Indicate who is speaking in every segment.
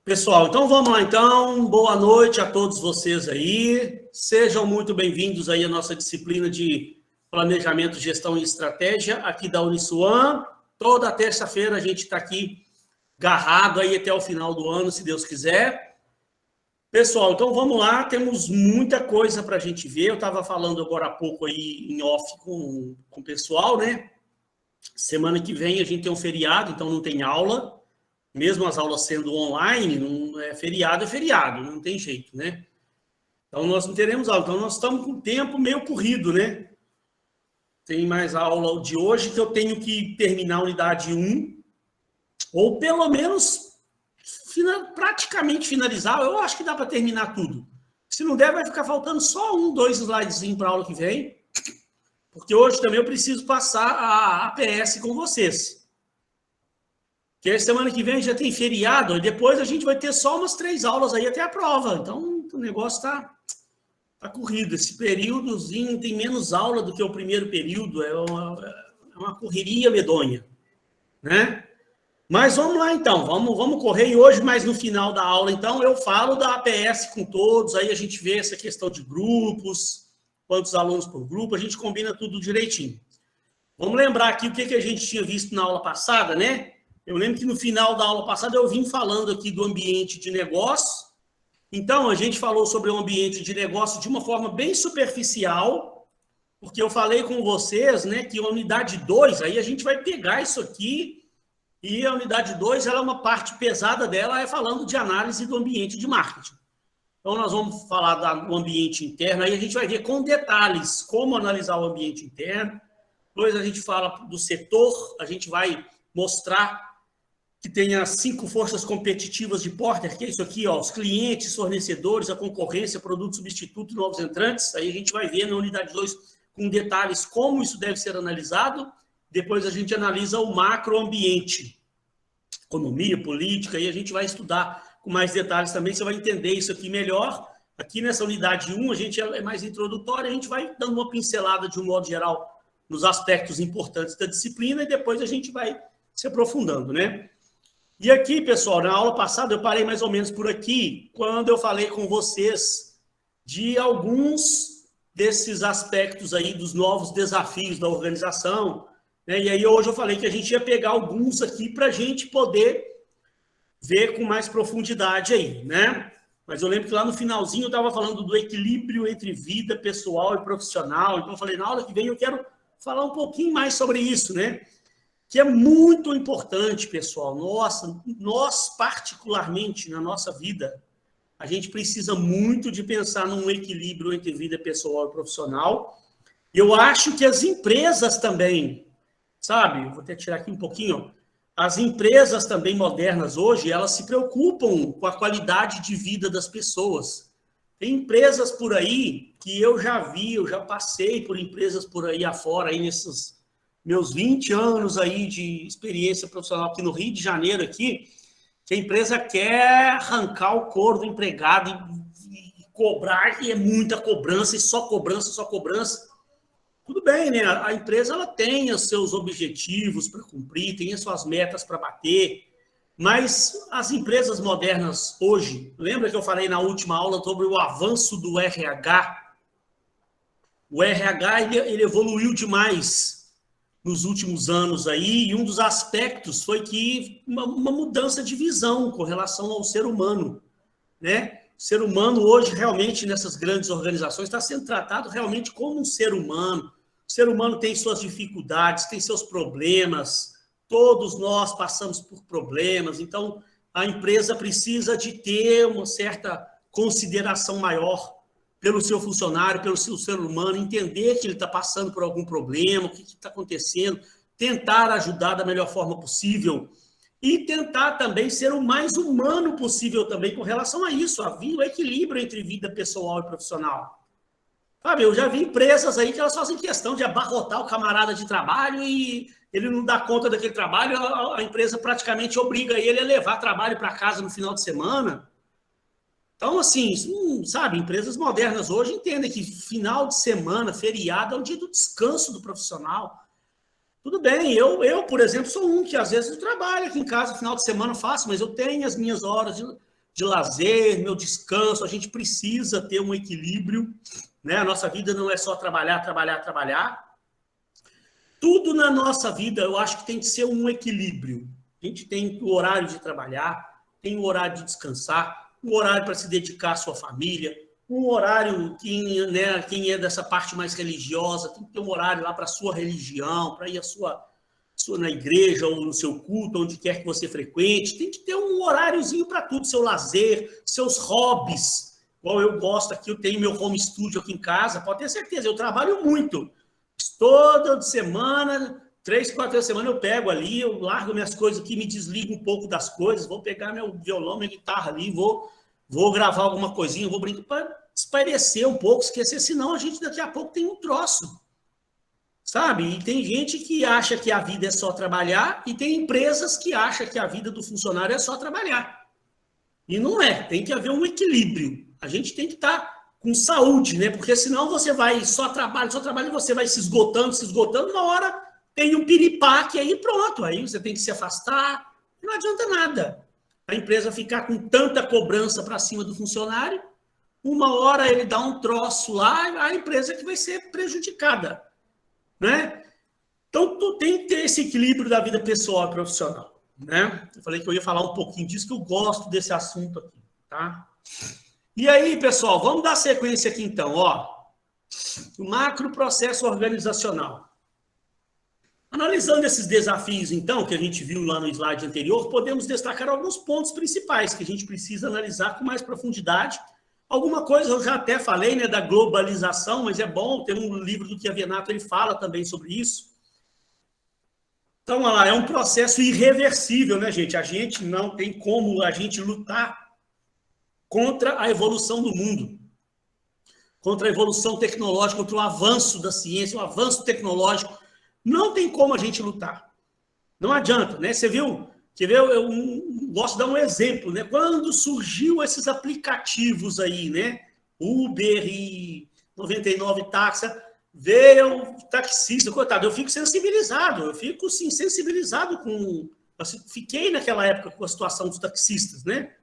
Speaker 1: Pessoal, então vamos lá então. Boa noite a todos vocês aí. Sejam muito bem-vindos aí à nossa disciplina de Planejamento, Gestão e Estratégia aqui da Uniswan. Toda terça-feira a gente está aqui agarrado aí até o final do ano, se Deus quiser. Pessoal, então vamos lá, temos muita coisa para a gente ver. Eu estava falando agora há pouco aí em off com o pessoal, né? Semana que vem a gente tem um feriado, então não tem aula. Mesmo as aulas sendo online, não é feriado, não tem jeito, né? Então, nós não teremos aula. Então, nós estamos com o tempo meio corrido, né? Tem mais aula de hoje que eu tenho que terminar a unidade 1, ou pelo menos praticamente finalizar. Eu acho que dá para terminar tudo. Se não der, vai ficar faltando só 2 slidezinhos para a aula que vem, porque hoje também eu preciso passar a APS com vocês. Porque semana que vem já tem feriado, e depois a gente vai ter só umas 3 aulas aí até a prova. Então, o negócio está corrido. Esse períodozinho tem menos aula do que o primeiro período. É uma correria medonha, né? Mas vamos lá, então. Vamos correr. E hoje, mais no final da aula, então, eu falo da APS com todos. Aí a gente vê essa questão de grupos, quantos alunos por grupo. A gente combina tudo direitinho. Vamos lembrar aqui o que a gente tinha visto na aula passada, né? Eu lembro que no final da aula passada eu vim falando aqui do ambiente de negócio. Então, a gente falou sobre o ambiente de negócio de uma forma bem superficial, porque eu falei com vocês, né, que a unidade 2, aí a gente vai pegar isso aqui, e a unidade 2, ela é uma parte pesada dela, é falando de análise do ambiente de marketing. Então, nós vamos falar do ambiente interno, aí a gente vai ver com detalhes como analisar o ambiente interno. Depois a gente fala do setor, a gente vai mostrar que tem as 5 forças competitivas de Porter, que é isso aqui, ó, os clientes, fornecedores, a concorrência, produto substituto, novos entrantes. Aí a gente vai ver na unidade 2 com detalhes como isso deve ser analisado. Depois a gente analisa o macroambiente, economia, política, e a gente vai estudar com mais detalhes também. Você vai entender isso aqui melhor. Aqui nessa unidade 1, a gente é mais introdutória, a gente vai dando uma pincelada de um modo geral nos aspectos importantes da disciplina e depois a gente vai se aprofundando, né? E aqui, pessoal, na aula passada eu parei mais ou menos por aqui, quando eu falei com vocês de alguns desses aspectos aí dos novos desafios da organização, né? E aí hoje eu falei que a gente ia pegar alguns aqui para a gente poder ver com mais profundidade aí, né? Mas eu lembro que lá no finalzinho eu estava falando do equilíbrio entre vida pessoal e profissional, então eu falei, na aula que vem eu quero falar um pouquinho mais sobre isso, né? Que é muito importante, pessoal. Nós, particularmente, na nossa vida, a gente precisa muito de pensar num equilíbrio entre vida pessoal e profissional. Eu acho que as empresas também, sabe? Vou até tirar aqui um pouquinho. As empresas também modernas hoje, elas se preocupam com a qualidade de vida das pessoas. Tem empresas por aí que eu já vi, eu já passei por empresas por aí afora, aí nesses meus 20 anos aí de experiência profissional aqui no Rio de Janeiro, aqui, que a empresa quer arrancar o couro do empregado e cobrar, e é muita cobrança, e só cobrança, só cobrança. Tudo bem, né? A empresa ela tem os seus objetivos para cumprir, tem as suas metas para bater, mas as empresas modernas hoje, lembra que eu falei na última aula sobre o avanço do RH? O RH ele evoluiu demais nos últimos anos aí, e um dos aspectos foi que uma mudança de visão com relação ao ser humano, né? O ser humano hoje, realmente, nessas grandes organizações, está sendo tratado realmente como um ser humano. O ser humano tem suas dificuldades, tem seus problemas, todos nós passamos por problemas, então a empresa precisa de ter uma certa consideração maior pelo seu funcionário, pelo seu ser humano, entender que ele está passando por algum problema, o que está acontecendo, tentar ajudar da melhor forma possível e tentar também ser o mais humano possível também com relação a isso, o equilíbrio entre vida pessoal e profissional. Sabe, eu já vi empresas aí que elas fazem questão de abarrotar o camarada de trabalho e ele não dá conta daquele trabalho, a empresa praticamente obriga ele a levar trabalho para casa no final de semana. Então, assim, sabe, empresas modernas hoje entendem que final de semana, feriado, é o dia do descanso do profissional. Tudo bem, eu, por exemplo, sou um que às vezes eu trabalho aqui em casa, final de semana faço, mas eu tenho as minhas horas. de lazer, meu descanso. A gente precisa ter um equilíbrio, né? A nossa vida não é só trabalhar, trabalhar, trabalhar. Tudo na nossa vida, eu acho que tem que ser um equilíbrio. A gente tem o horário de trabalhar, tem o horário de descansar, um horário para se dedicar à sua família, um horário, quem é dessa parte mais religiosa, tem que ter um horário lá para a sua religião, para ir na igreja ou no seu culto, onde quer que você frequente. Tem que ter um horáriozinho para tudo, seu lazer, seus hobbies. Igual eu gosto aqui, eu tenho meu home studio aqui em casa, pode ter certeza, eu trabalho muito. Toda semana, 3, 4 vezes a semana eu pego ali, eu largo minhas coisas aqui, me desligo um pouco das coisas, vou pegar meu violão, minha guitarra ali, vou gravar alguma coisinha, vou brincar para espairecer um pouco, esquecer, senão a gente daqui a pouco tem um troço, sabe? E tem gente que acha que a vida é só trabalhar e tem empresas que acham que a vida do funcionário é só trabalhar. E não é, tem que haver um equilíbrio. A gente tem que estar com saúde, né? Porque senão você vai só trabalho, e você vai se esgotando, uma hora tem um piripaque aí, pronto. Aí você tem que se afastar, não adianta nada. A empresa ficar com tanta cobrança para cima do funcionário, uma hora ele dá um troço lá, a empresa que vai ser prejudicada, né? Então, tu tem que ter esse equilíbrio da vida pessoal e profissional, né? Eu falei que eu ia falar um pouquinho disso, que eu gosto desse assunto aqui, tá? E aí, pessoal, vamos dar sequência aqui então, ó. O macro processo organizacional. Analisando esses desafios, então, que a gente viu lá no slide anterior, podemos destacar alguns pontos principais que a gente precisa analisar com mais profundidade. Alguma coisa eu já até falei, né, da globalização, mas é bom, tem um livro do Chiavenato, ele fala também sobre isso. Então, olha lá, é um processo irreversível, né, gente? A gente não tem como a gente lutar contra a evolução do mundo, contra a evolução tecnológica, contra o avanço da ciência, o avanço tecnológico. Não tem como a gente lutar. Não adianta, né? Você viu? Eu gosto de dar um exemplo, né? Quando surgiu esses aplicativos aí, né? Uber e 99 táxi, veio o taxista, coitado, eu fico sensibilizado, sim, sensibilizado com... Fiquei naquela época com a situação dos taxistas, né?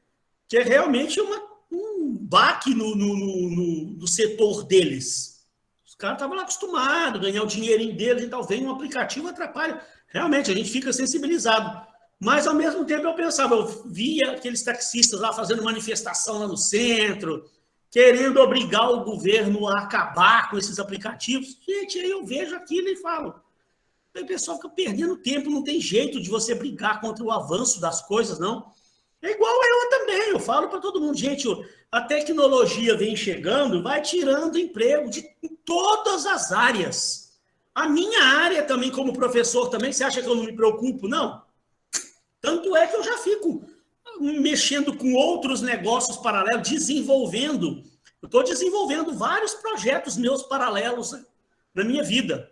Speaker 1: Que é realmente um baque no setor deles. Os caras estavam lá acostumados a ganhar o dinheirinho deles e tal, vem um aplicativo, atrapalha. Realmente, a gente fica sensibilizado. Mas, ao mesmo tempo, eu pensava, eu via aqueles taxistas lá fazendo manifestação lá no centro, querendo obrigar o governo a acabar com esses aplicativos. Gente, aí eu vejo aquilo e falo, o pessoal fica perdendo tempo, não tem jeito de você brigar contra o avanço das coisas, não. É igual eu também, eu falo para todo mundo, gente, a tecnologia vem chegando, vai tirando emprego de todas as áreas. A minha área também, como professor, também, você acha que eu não me preocupo? Não. Tanto é que eu já fico mexendo com outros negócios paralelos, desenvolvendo. Eu estou desenvolvendo vários projetos meus paralelos na minha vida.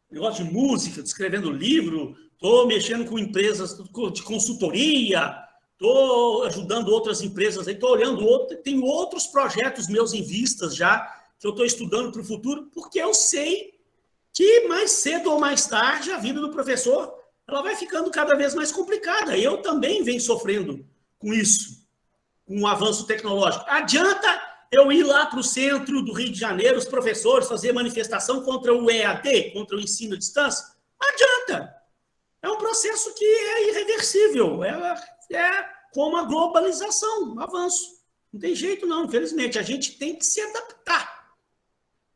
Speaker 1: Negócio de música, escrevendo livro, estou mexendo com empresas de consultoria, estou ajudando outras empresas, estou olhando, tem outros projetos meus em vistas já, que eu estou estudando para o futuro, porque eu sei que mais cedo ou mais tarde a vida do professor ela vai ficando cada vez mais complicada. Eu também venho sofrendo com isso, com o avanço tecnológico. Adianta eu ir lá para o centro do Rio de Janeiro, os professores, fazer manifestação contra o EAD, contra o ensino à distância? Não adianta. É um processo que é irreversível. É como a globalização, um avanço. Não tem jeito, não, infelizmente. A gente tem que se adaptar,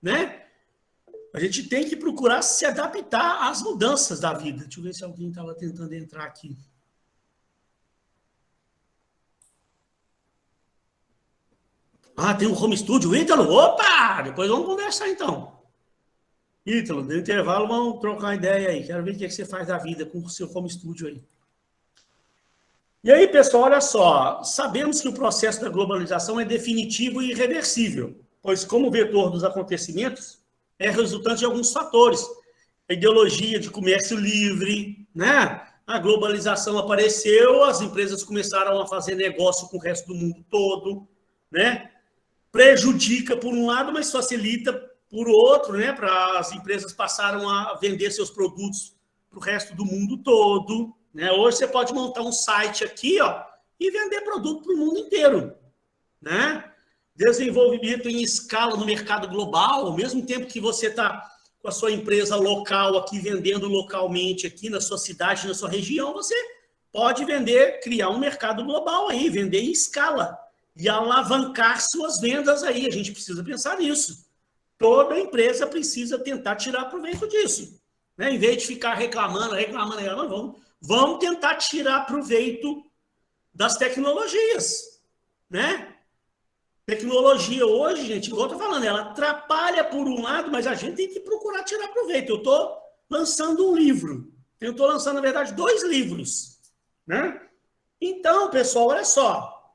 Speaker 1: né? A gente tem que procurar se adaptar às mudanças da vida. Deixa eu ver se alguém estava tentando entrar aqui. Ah, tem um home studio. Ítalo, opa! Depois vamos conversar, então. Ítalo, no intervalo, vamos trocar uma ideia aí. Quero ver o que você faz da vida com o seu home studio aí. E aí, pessoal, olha só. Sabemos que o processo da globalização é definitivo e irreversível, pois, como vetor dos acontecimentos, é resultante de alguns fatores. A ideologia de comércio livre, né? A globalização apareceu, as empresas começaram a fazer negócio com o resto do mundo todo, né? Prejudica por um lado, mas facilita por outro, né? Para as empresas passaram a vender seus produtos para o resto do mundo todo, né? Hoje você pode montar um site aqui, ó, e vender produto para o mundo inteiro, né? Desenvolvimento em escala no mercado global, ao mesmo tempo que você está com a sua empresa local aqui, vendendo localmente aqui na sua cidade, na sua região, você pode vender, criar um mercado global aí, vender em escala e alavancar suas vendas aí. A gente precisa pensar nisso. Toda empresa precisa tentar tirar proveito disso, né? Em vez de ficar reclamando, vamos tentar tirar proveito das tecnologias, né? Tecnologia hoje, gente, igual eu estou falando, ela atrapalha por um lado, mas a gente tem que procurar tirar proveito. Eu estou lançando um livro. Eu estou lançando, na verdade, 2 livros, né? Então, pessoal, olha só.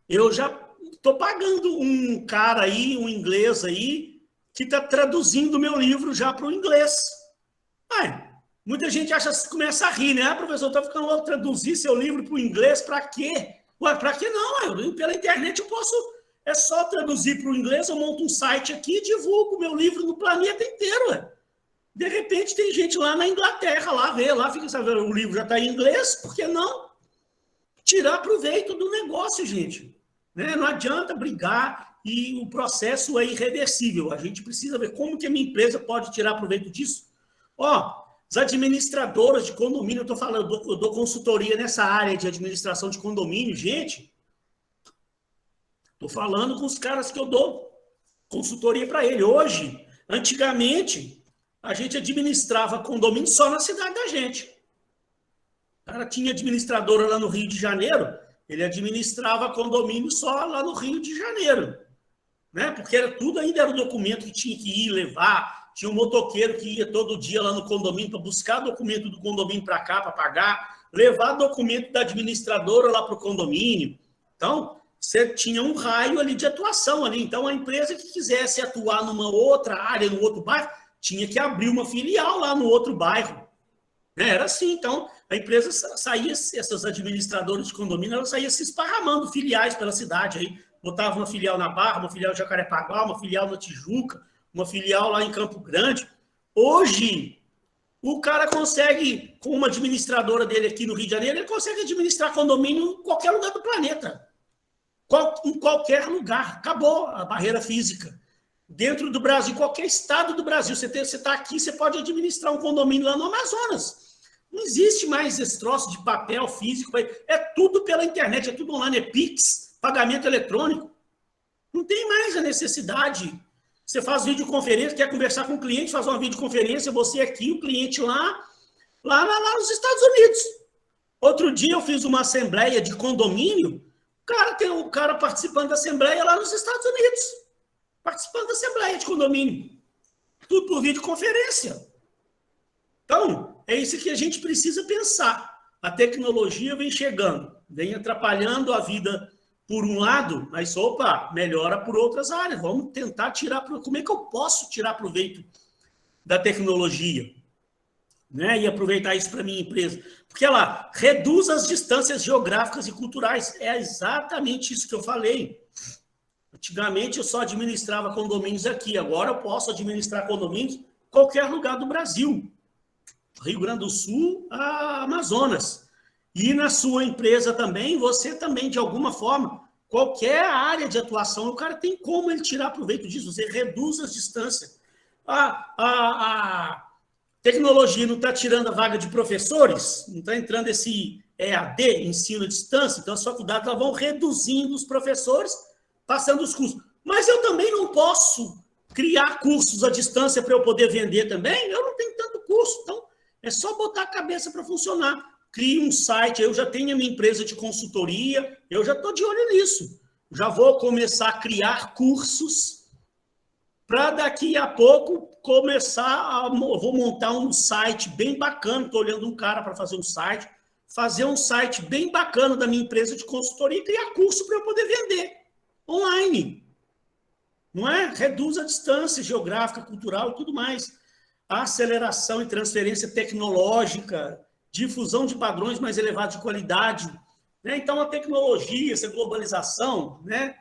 Speaker 1: Eu já estou pagando um cara aí, um inglês aí, que está traduzindo o meu livro já para o inglês. Muita gente começa a rir, né? Professor, está ficando louco traduzir seu livro para o inglês, para quê? Ué, para que não? Pela internet eu posso... É só traduzir para o inglês, eu monto um site aqui e divulgo o meu livro no planeta inteiro. Ué. De repente tem gente lá na Inglaterra, lá vê, lá fica sabendo, o livro já está em inglês, por que não? Tirar proveito do negócio, gente. Né? Não adianta brigar e o processo é irreversível. A gente precisa ver como que a minha empresa pode tirar proveito disso. As administradoras de condomínio, eu estou falando, eu dou consultoria nessa área de administração de condomínio, gente. Estou falando com os caras que eu dou consultoria para ele. Hoje, antigamente, a gente administrava condomínio só na cidade da gente. O cara tinha administradora lá no Rio de Janeiro, ele administrava condomínio só lá no Rio de Janeiro. Né? Porque ainda era o documento que tinha que ir levar. Tinha um motoqueiro que ia todo dia lá no condomínio para buscar documento do condomínio para cá, para pagar, levar documento da administradora lá para o condomínio. Então, você tinha um raio ali de atuação ali. Então, a empresa que quisesse atuar numa outra área, no outro bairro, tinha que abrir uma filial lá no outro bairro. Era assim. Então, a empresa saía, essas administradoras de condomínio, elas saíam se esparramando filiais pela cidade. Aí, botava uma filial na Barra, uma filial em Jacarepaguá, uma filial na Tijuca, uma filial lá em Campo Grande. Hoje, o cara consegue, com uma administradora dele aqui no Rio de Janeiro, ele consegue administrar condomínio em qualquer lugar do planeta. Em qualquer lugar. Acabou a barreira física. Dentro do Brasil, qualquer estado do Brasil, você está aqui, você pode administrar um condomínio lá no Amazonas. Não existe mais esse troço de papel físico. É tudo pela internet, é tudo online, é Pix, pagamento eletrônico. Não tem mais a necessidade. Você faz videoconferência, quer conversar com o cliente, faz uma videoconferência, você aqui, o cliente lá nos Estados Unidos. Outro dia eu fiz uma assembleia de condomínio, tem um cara participando da assembleia lá nos Estados Unidos. Participando da assembleia de condomínio. Tudo por videoconferência. Então, é isso que a gente precisa pensar. A tecnologia vem chegando, vem atrapalhando a vida por um lado, mas, melhora por outras áreas. Vamos tentar tirar... Como é que eu posso tirar proveito da tecnologia? Né? E aproveitar isso para a minha empresa. Porque ela reduz as distâncias geográficas e culturais. É exatamente isso que eu falei. Antigamente, eu só administrava condomínios aqui. Agora, eu posso administrar condomínios em qualquer lugar do Brasil. Rio Grande do Sul, a Amazonas. E na sua empresa também, você também, de alguma forma, qualquer área de atuação, o cara tem como ele tirar proveito disso. Você reduz as distâncias. A tecnologia não está tirando a vaga de professores, não está entrando esse EAD, ensino à distância, então as faculdades vão reduzindo os professores, passando os cursos. Mas eu também não posso criar cursos à distância para eu poder vender também? Eu não tenho tanto curso, então é só botar a cabeça para funcionar. Crie um site, eu já tenho a minha empresa de consultoria, eu já estou de olho nisso. Já vou começar a criar cursos para daqui a pouco vou montar um site bem bacana, estou olhando um cara para fazer um site bem bacana da minha empresa de consultoria e criar curso para eu poder vender online. Não é? Reduz a distância geográfica, cultural e tudo mais. A aceleração e transferência tecnológica, difusão de padrões mais elevados de qualidade. Né? Então, a tecnologia, essa globalização, né?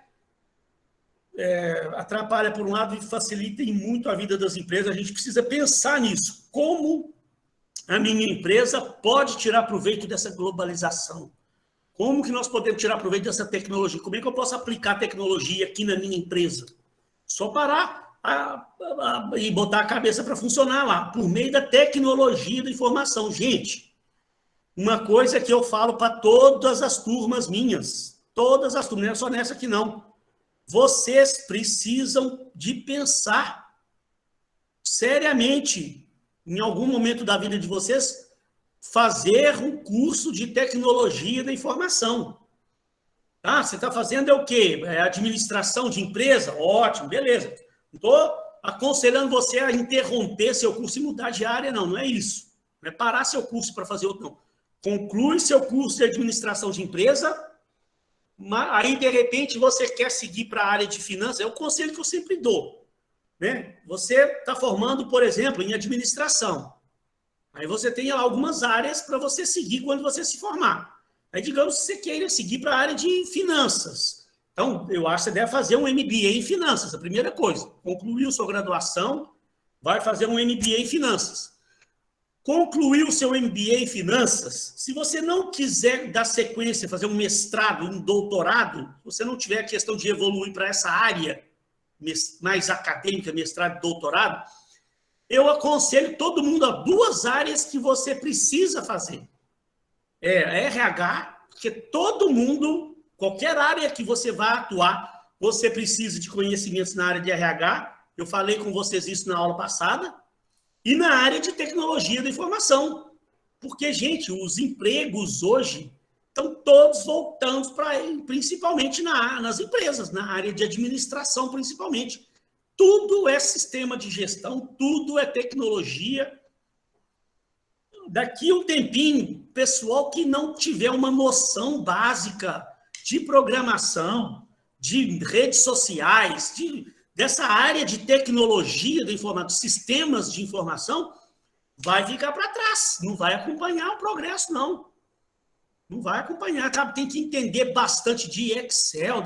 Speaker 1: Atrapalha por um lado e facilita muito a vida das empresas. A gente precisa pensar nisso. Como a minha empresa pode tirar proveito dessa globalização? Como que nós podemos tirar proveito dessa tecnologia? Como é que eu posso aplicar a tecnologia aqui na minha empresa? Só parar e botar a cabeça para funcionar lá, por meio da tecnologia da informação. Gente, uma coisa que eu falo para todas as turmas minhas, todas as turmas, não é só nessa aqui não. Vocês precisam de pensar seriamente, em algum momento da vida de vocês, fazer um curso de tecnologia da informação. Tá? Você está fazendo o quê? Administração de empresa? Ótimo, beleza. Não estou aconselhando você a interromper seu curso e mudar de área, não. Não é isso. Não é parar seu curso para fazer outro, não. Conclui seu curso de administração de empresa, aí, de repente, você quer seguir para a área de finanças. É o conselho que eu sempre dou. Né? Você está formando, por exemplo, em administração. Aí você tem algumas áreas para você seguir quando você se formar. Aí, digamos que você queira seguir para a área de finanças. Então, eu acho que você deve fazer um MBA em finanças, a primeira coisa. Concluiu sua graduação, vai fazer um MBA em finanças. Concluiu seu MBA em finanças, se você não quiser dar sequência, fazer um mestrado, um doutorado, se você não tiver a questão de evoluir para essa área mais acadêmica, mestrado e doutorado, eu aconselho todo mundo a duas áreas que você precisa fazer. RH, porque todo mundo, qualquer área que você vá atuar, você precisa de conhecimentos na área de RH. Eu falei com vocês isso na aula passada. E na área de tecnologia da informação. Porque, gente, os empregos hoje estão todos voltando principalmente nas empresas, na área de administração, principalmente. Tudo é sistema de gestão, tudo é tecnologia. Daqui a um tempinho, pessoal que não tiver uma noção básica de programação, de redes sociais, dessa área de tecnologia da informação, sistemas de informação, vai ficar para trás, não vai acompanhar o progresso, não. Não vai acompanhar, tá? Tem que entender bastante de Excel,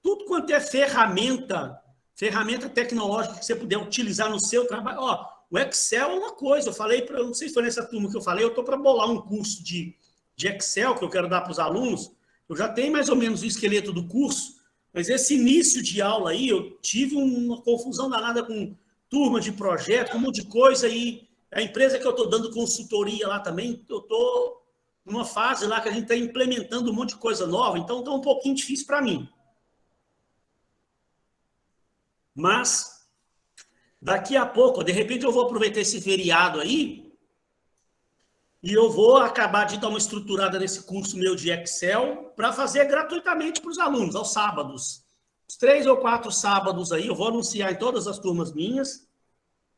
Speaker 1: tudo quanto é ferramenta tecnológica que você puder utilizar no seu trabalho. O Excel é uma coisa, eu falei, não sei se foi nessa turma que eu falei, eu estou para bolar um curso de Excel que eu quero dar para os alunos, eu já tenho mais ou menos o esqueleto do curso, mas esse início de aula aí, eu tive uma confusão danada com turma de projeto, com um monte de coisa, e a empresa que eu estou dando consultoria lá também, eu estou numa fase lá que a gente está implementando um monte de coisa nova, então está um pouquinho difícil para mim. Mas, daqui a pouco, de repente eu vou aproveitar esse feriado aí, e eu vou acabar de dar uma estruturada nesse curso meu de Excel para fazer gratuitamente para os alunos, aos sábados. Os 3 ou 4 sábados aí, eu vou anunciar em todas as turmas minhas.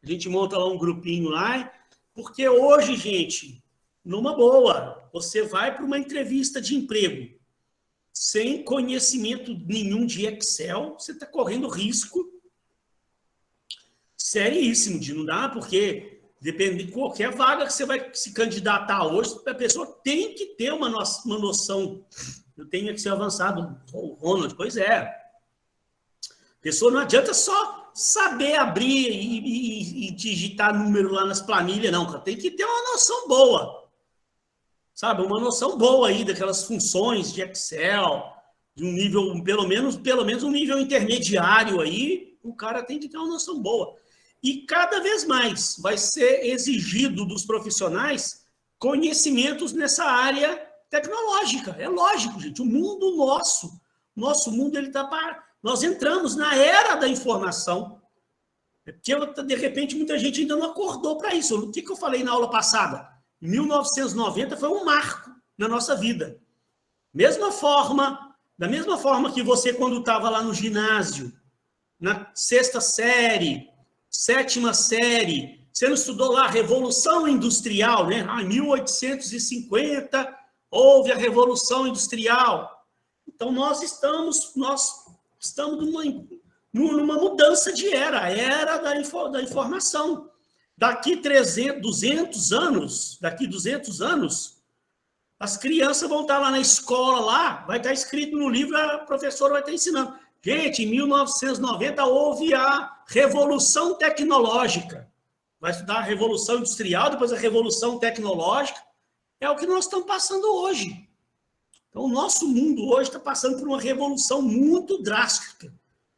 Speaker 1: A gente monta lá um grupinho lá. Porque hoje, gente, numa boa, você vai para uma entrevista de emprego sem conhecimento nenhum de Excel, você está correndo risco seríssimo de não dar, porque... Depende de qualquer vaga que você vai se candidatar hoje, a pessoa tem que ter uma noção. Eu tenho que ser avançado, Ronald, pois é. A pessoa não adianta só saber abrir e digitar número lá nas planilhas, não. Tem que ter uma noção boa. Sabe, uma noção boa aí daquelas funções de Excel, de um nível, pelo menos um nível intermediário aí, o cara tem que ter uma noção boa. E cada vez mais vai ser exigido dos profissionais conhecimentos nessa área tecnológica. É lógico, gente. O mundo nosso mundo, ele está para... Nós entramos na era da informação. Porque, de repente, muita gente ainda não acordou para isso. O que eu falei na aula passada? 1990 foi um marco na nossa vida. Da mesma forma que você, quando estava lá no ginásio, na 6ª série... 7ª série, você não estudou lá a Revolução Industrial, né? Em 1850 houve a Revolução Industrial. Então, nós estamos numa mudança de era, a era da informação. Daqui 200 anos, as crianças vão estar lá na escola, lá, vai estar escrito no livro, a professora vai estar ensinando. Gente, em 1990 houve a Revolução Tecnológica. Vai estudar a Revolução Industrial, depois a Revolução Tecnológica. É o que nós estamos passando hoje. Então, o nosso mundo hoje está passando por uma revolução muito drástica,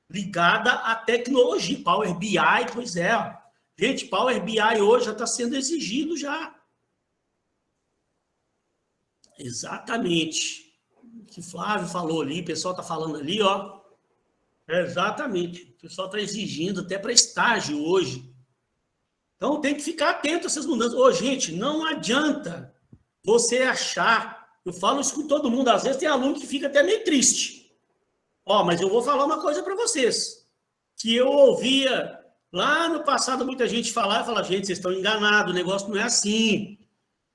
Speaker 1: ligada à tecnologia. Power BI, pois é. Gente, Power BI hoje já está sendo exigido já. Exatamente. O que o Flávio falou ali, o pessoal está falando ali, ó. Exatamente. O pessoal está exigindo até para estágio hoje. Então, tem que ficar atento a essas mudanças. Ô, gente, não adianta você achar... Eu falo isso com todo mundo. Às vezes tem aluno que fica até meio triste. Ó, mas eu vou falar uma coisa para vocês. Que eu ouvia lá no passado muita gente falar, gente, vocês estão enganados, o negócio não é assim.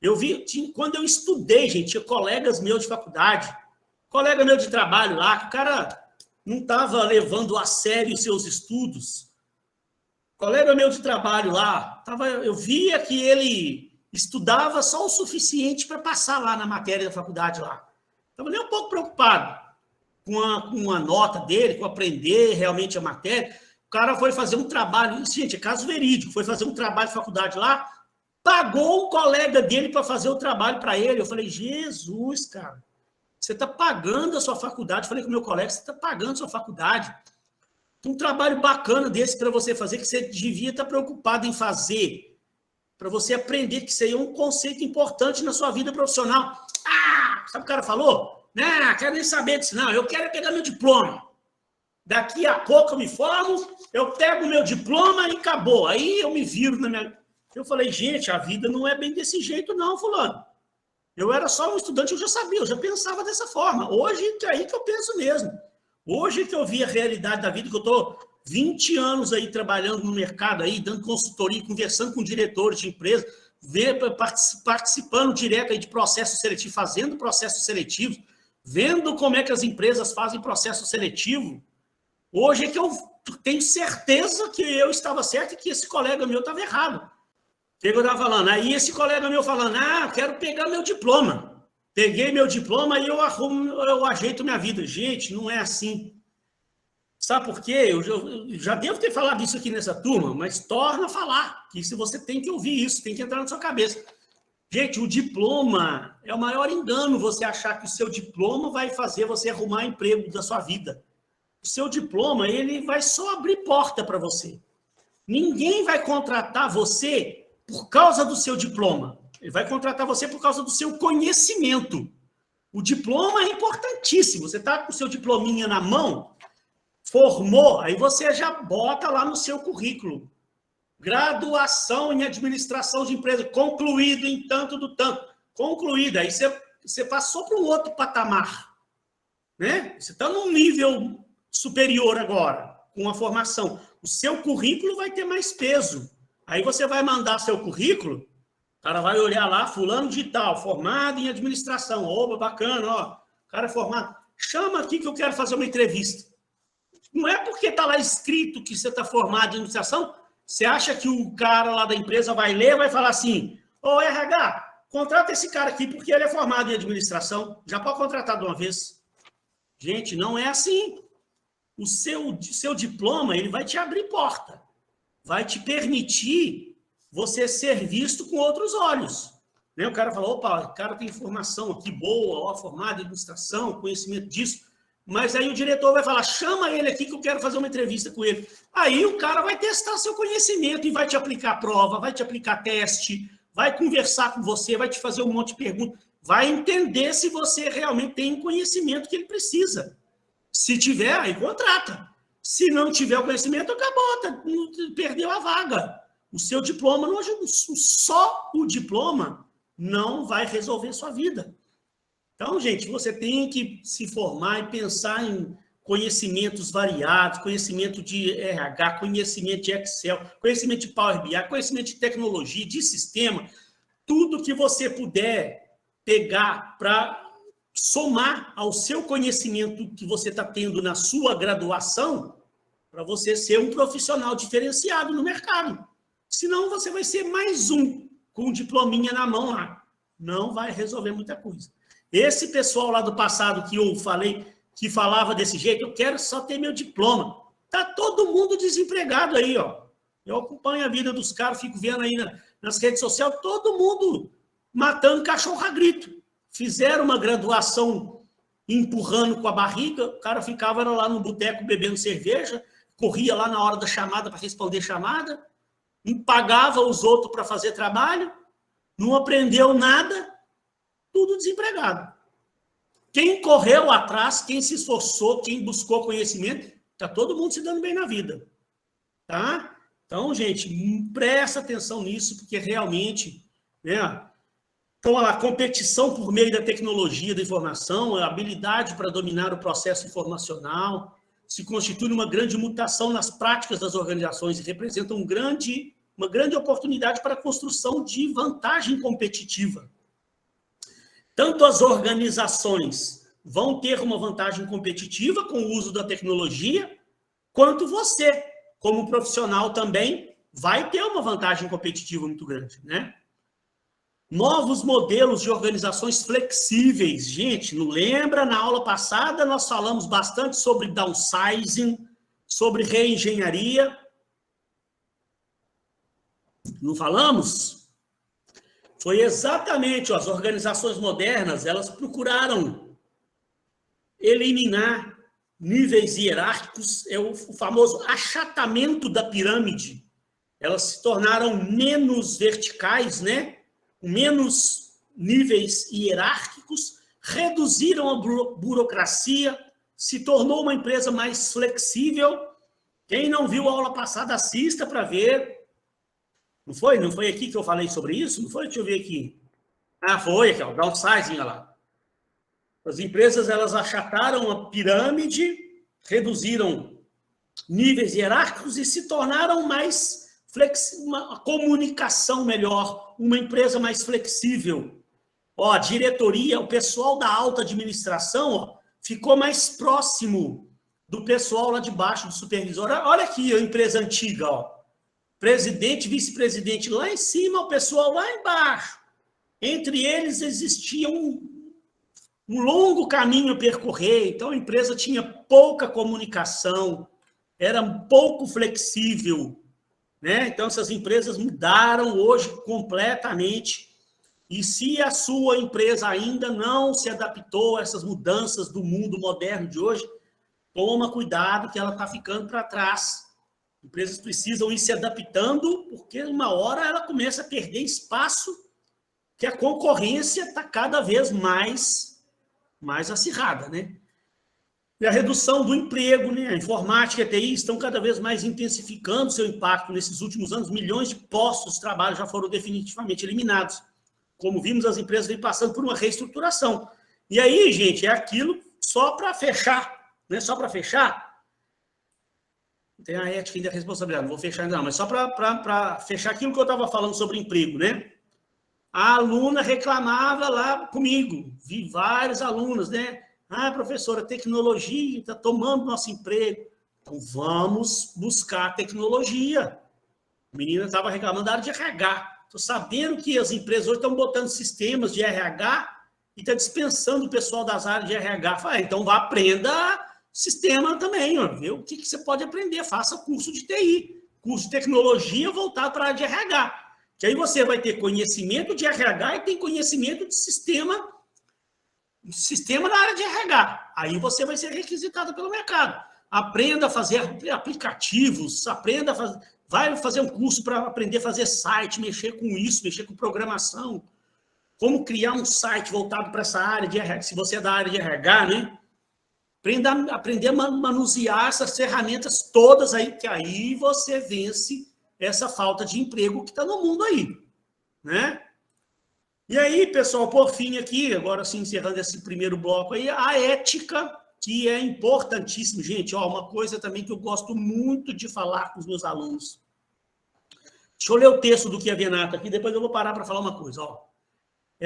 Speaker 1: Eu vi, quando eu estudei, gente, tinha colegas meus de faculdade, colega meu de trabalho lá, que o cara não estava levando a sério os seus estudos. Colega meu de trabalho lá, eu via que ele estudava só o suficiente para passar lá na matéria da faculdade lá. Estava nem um pouco preocupado com a nota dele, com aprender realmente a matéria. O cara foi fazer um trabalho, gente, é caso verídico, foi fazer um trabalho de faculdade lá, pagou um colega dele para fazer o trabalho para ele. Eu falei, Jesus, cara, você está pagando a sua faculdade. Eu falei com o meu colega, você está pagando a sua faculdade. Um trabalho bacana desse para você fazer, que você devia estar preocupado em fazer, para você aprender que isso aí é um conceito importante na sua vida profissional. Ah, sabe o que o cara falou? Não, quero nem saber disso, não. Eu quero pegar meu diploma. Daqui a pouco eu me formo, eu pego meu diploma e acabou. Aí eu me viro na minha... Eu falei, gente, a vida não é bem desse jeito, não, fulano. Eu era só um estudante, eu já sabia, eu já pensava dessa forma. Hoje é aí que eu penso mesmo. Hoje que eu vi a realidade da vida, que eu estou 20 anos aí trabalhando no mercado, aí, dando consultoria, conversando com diretores de empresa, participando direto aí de processo seletivo, fazendo processo seletivo, vendo como é que as empresas fazem processo seletivo. Hoje é que eu tenho certeza que eu estava certo e que esse colega meu estava errado. O que eu estava falando? Aí esse colega meu falando, eu quero pegar meu diploma. Peguei meu diploma e eu ajeito minha vida. Gente, não é assim. Sabe por quê? Eu já devo ter falado isso aqui nessa turma, mas torna a falar, que se você tem que ouvir isso, tem que entrar na sua cabeça. Gente, o diploma é o maior engano, você achar que o seu diploma vai fazer você arrumar emprego da sua vida. O seu diploma, ele vai só abrir porta para você. Ninguém vai contratar você por causa do seu diploma. Ele vai contratar você por causa do seu conhecimento. O diploma é importantíssimo. Você está com o seu diplominha na mão, formou, aí você já bota lá no seu currículo. Graduação em administração de empresa, concluído em tanto do tanto. Concluído. Aí você passou para um outro patamar. Né? Você está num nível superior agora, com a formação. O seu currículo vai ter mais peso. Aí você vai mandar seu currículo, o cara vai olhar lá, fulano de tal, formado em administração. Opa, bacana, ó, o cara é formado. Chama aqui que eu quero fazer uma entrevista. Não é porque está lá escrito que você está formado em administração, você acha que o cara lá da empresa vai ler, vai falar assim, ô RH, contrata esse cara aqui porque ele é formado em administração, já pode contratar de uma vez. Gente, não é assim. O seu diploma, ele vai te abrir porta. Vai te permitir você ser visto com outros olhos. Né? O cara falou, opa, o cara tem formação aqui boa, ó, formado em administração, conhecimento disso, mas aí o diretor vai falar, chama ele aqui que eu quero fazer uma entrevista com ele. Aí o cara vai testar seu conhecimento e vai te aplicar prova, vai te aplicar teste, vai conversar com você, vai te fazer um monte de perguntas, vai entender se você realmente tem o conhecimento que ele precisa. Se tiver, aí contrata. Se não tiver o conhecimento, acabou, perdeu a vaga. O seu diploma não ajuda. Só o diploma não vai resolver sua vida. Então, gente, você tem que se formar e pensar em conhecimentos variados, conhecimento de RH, conhecimento de Excel, conhecimento de Power BI, conhecimento de tecnologia, de sistema, tudo que você puder pegar para somar ao seu conhecimento que você está tendo na sua graduação, para você ser um profissional diferenciado no mercado. Senão você vai ser mais um com um diplominha na mão lá. Não vai resolver muita coisa. Esse pessoal lá do passado que eu falei, que falava desse jeito, eu quero só ter meu diploma. Tá todo mundo desempregado aí, ó. Eu acompanho a vida dos caras, fico vendo aí nas redes sociais, todo mundo matando cachorro a grito. Fizeram uma graduação empurrando com a barriga, o cara ficava lá no boteco bebendo cerveja, corria lá na hora da chamada para responder chamada, pagava os outros para fazer trabalho, não aprendeu nada, tudo desempregado. Quem correu atrás, quem se esforçou, quem buscou conhecimento, está todo mundo se dando bem na vida. Tá? Então, gente, presta atenção nisso, porque realmente, né? Então, a competição por meio da tecnologia da informação, a habilidade para dominar o processo informacional, se constitui uma grande mutação nas práticas das organizações e representa uma grande oportunidade para a construção de vantagem competitiva. Tanto as organizações vão ter uma vantagem competitiva com o uso da tecnologia, quanto você, como profissional também, vai ter uma vantagem competitiva muito grande, né? Novos modelos de organizações flexíveis. Gente, não lembra? Na aula passada nós falamos bastante sobre downsizing, sobre reengenharia. Não falamos? Foi exatamente, as organizações modernas, elas procuraram eliminar níveis hierárquicos, é o famoso achatamento da pirâmide. Elas se tornaram menos verticais, né? Menos níveis hierárquicos, reduziram a burocracia, se tornou uma empresa mais flexível. Quem não viu a aula passada, assista para ver. Não foi? Não foi aqui que eu falei sobre isso? Não foi? Deixa eu ver aqui. Ah, foi aqui, ó, downsizing, olha lá. As empresas, elas achataram a pirâmide, reduziram níveis hierárquicos e se tornaram mais uma comunicação melhor, uma empresa mais flexível. Ó, a diretoria, o pessoal da alta administração, ó, ficou mais próximo do pessoal lá de baixo, do supervisor. Olha aqui a empresa antiga, ó. Presidente, vice-presidente lá em cima, o pessoal lá embaixo. Entre eles existia um longo caminho a percorrer, então a empresa tinha pouca comunicação, era pouco flexível, né? Então essas empresas mudaram hoje completamente, e se a sua empresa ainda não se adaptou a essas mudanças do mundo moderno de hoje, toma cuidado que ela está ficando para trás. Empresas precisam ir se adaptando, porque uma hora ela começa a perder espaço, que a concorrência está cada vez mais acirrada, né? E a redução do emprego, né? A informática e a TI estão cada vez mais intensificando seu impacto. Nesses últimos anos, milhões de postos de trabalho já foram definitivamente eliminados. Como vimos, as empresas vêm passando por uma reestruturação. E aí, gente, é aquilo só para fechar, né? Só para fechar. Tem a ética e a responsabilidade, não vou fechar ainda não, mas só para fechar aquilo que eu estava falando sobre emprego, né? A aluna reclamava lá comigo, vi várias alunas, né? Ah, professora, a tecnologia está tomando nosso emprego. Então, vamos buscar tecnologia. A menina estava reclamando da área de RH. Estou sabendo que as empresas hoje estão botando sistemas de RH e está dispensando o pessoal das áreas de RH. Falei, então vá aprenda sistema também, ó, viu? O que você pode aprender? Faça curso de TI, curso de tecnologia voltado para a área de RH. Que aí você vai ter conhecimento de RH e tem conhecimento de sistema na área de RH. Aí você vai ser requisitado pelo mercado. Aprenda a fazer aplicativos, vai fazer um curso para aprender a fazer site, mexer com isso, mexer com programação. Como criar um site voltado para essa área de RH, se você é da área de RH, né? Aprender a manusear essas ferramentas todas aí, que aí você vence essa falta de emprego que está no mundo aí, né? E aí, pessoal, por fim aqui, agora sim, encerrando esse primeiro bloco aí, a ética, que é importantíssimo. Gente, ó, uma coisa também que eu gosto muito de falar com os meus alunos. Deixa eu ler o texto do Chiavenato aqui, depois eu vou parar para falar uma coisa, ó.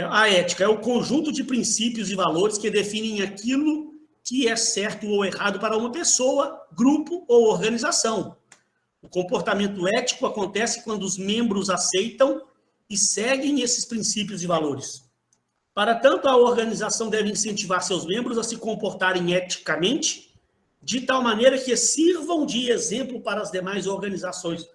Speaker 1: A ética é o conjunto de princípios e valores que definem aquilo que é certo ou errado para uma pessoa, grupo ou organização. O comportamento ético acontece quando os membros aceitam e seguem esses princípios e valores. Para tanto, a organização deve incentivar seus membros a se comportarem eticamente, de tal maneira que sirvam de exemplo para as demais organizações.